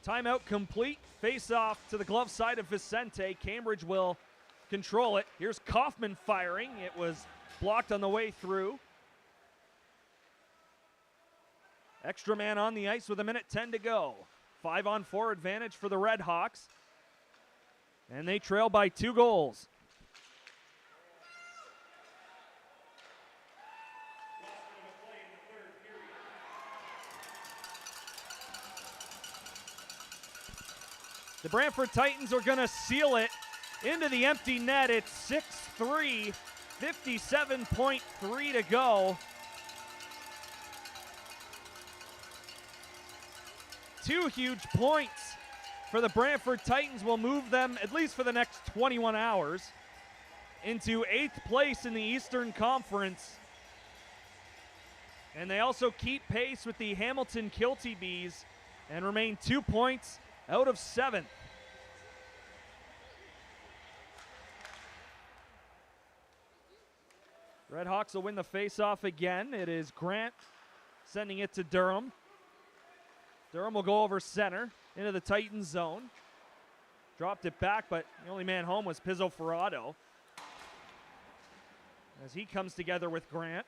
Timeout complete. Face off to the glove side of Vicente. Cambridge will control it. Here's Kaufman firing. It was blocked on the way through. Extra man on the ice with 1:10 to go. 5-on-4 advantage for the Redhawks. And they trail by 2 goals. The Brantford Titans are going to seal it into the empty net. It's 6-3, 57.3 to go. 2 huge points for the Brantford Titans will move them, at least for the next 21 hours, into 8th place in the Eastern Conference. And they also keep pace with the Hamilton Kilty Bees and remain 2 points out of 7. Redhawks will win the face-off again. It is Grant sending it to Durham. Durham will go over center into the Titans zone. Dropped it back, but the only man home was Pizzo Ferrado as he comes together with Grant.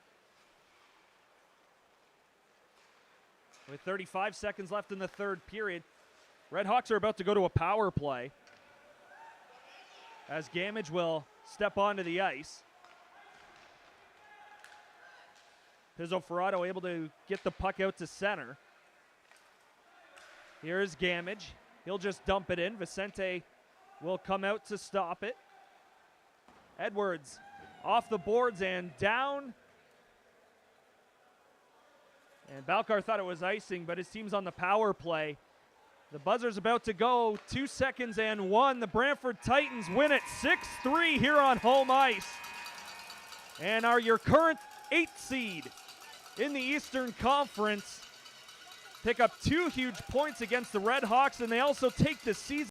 With 35 seconds left in the third period, Redhawks are about to go to a power play as Gamage will step onto the ice. Pizzo Ferrado able to get the puck out to center. Here's Gamage. He'll just dump it in. Vicente will come out to stop it. Edwards off the boards and down. And Balcar thought it was icing, but his team's on the power play. The buzzer's about to go. 2 seconds and 1. The Brantford Titans win it 6-3 here on home ice. And are your current 8th seed in the Eastern Conference. Pick up 2 huge points against the Redhawks, and they also take the season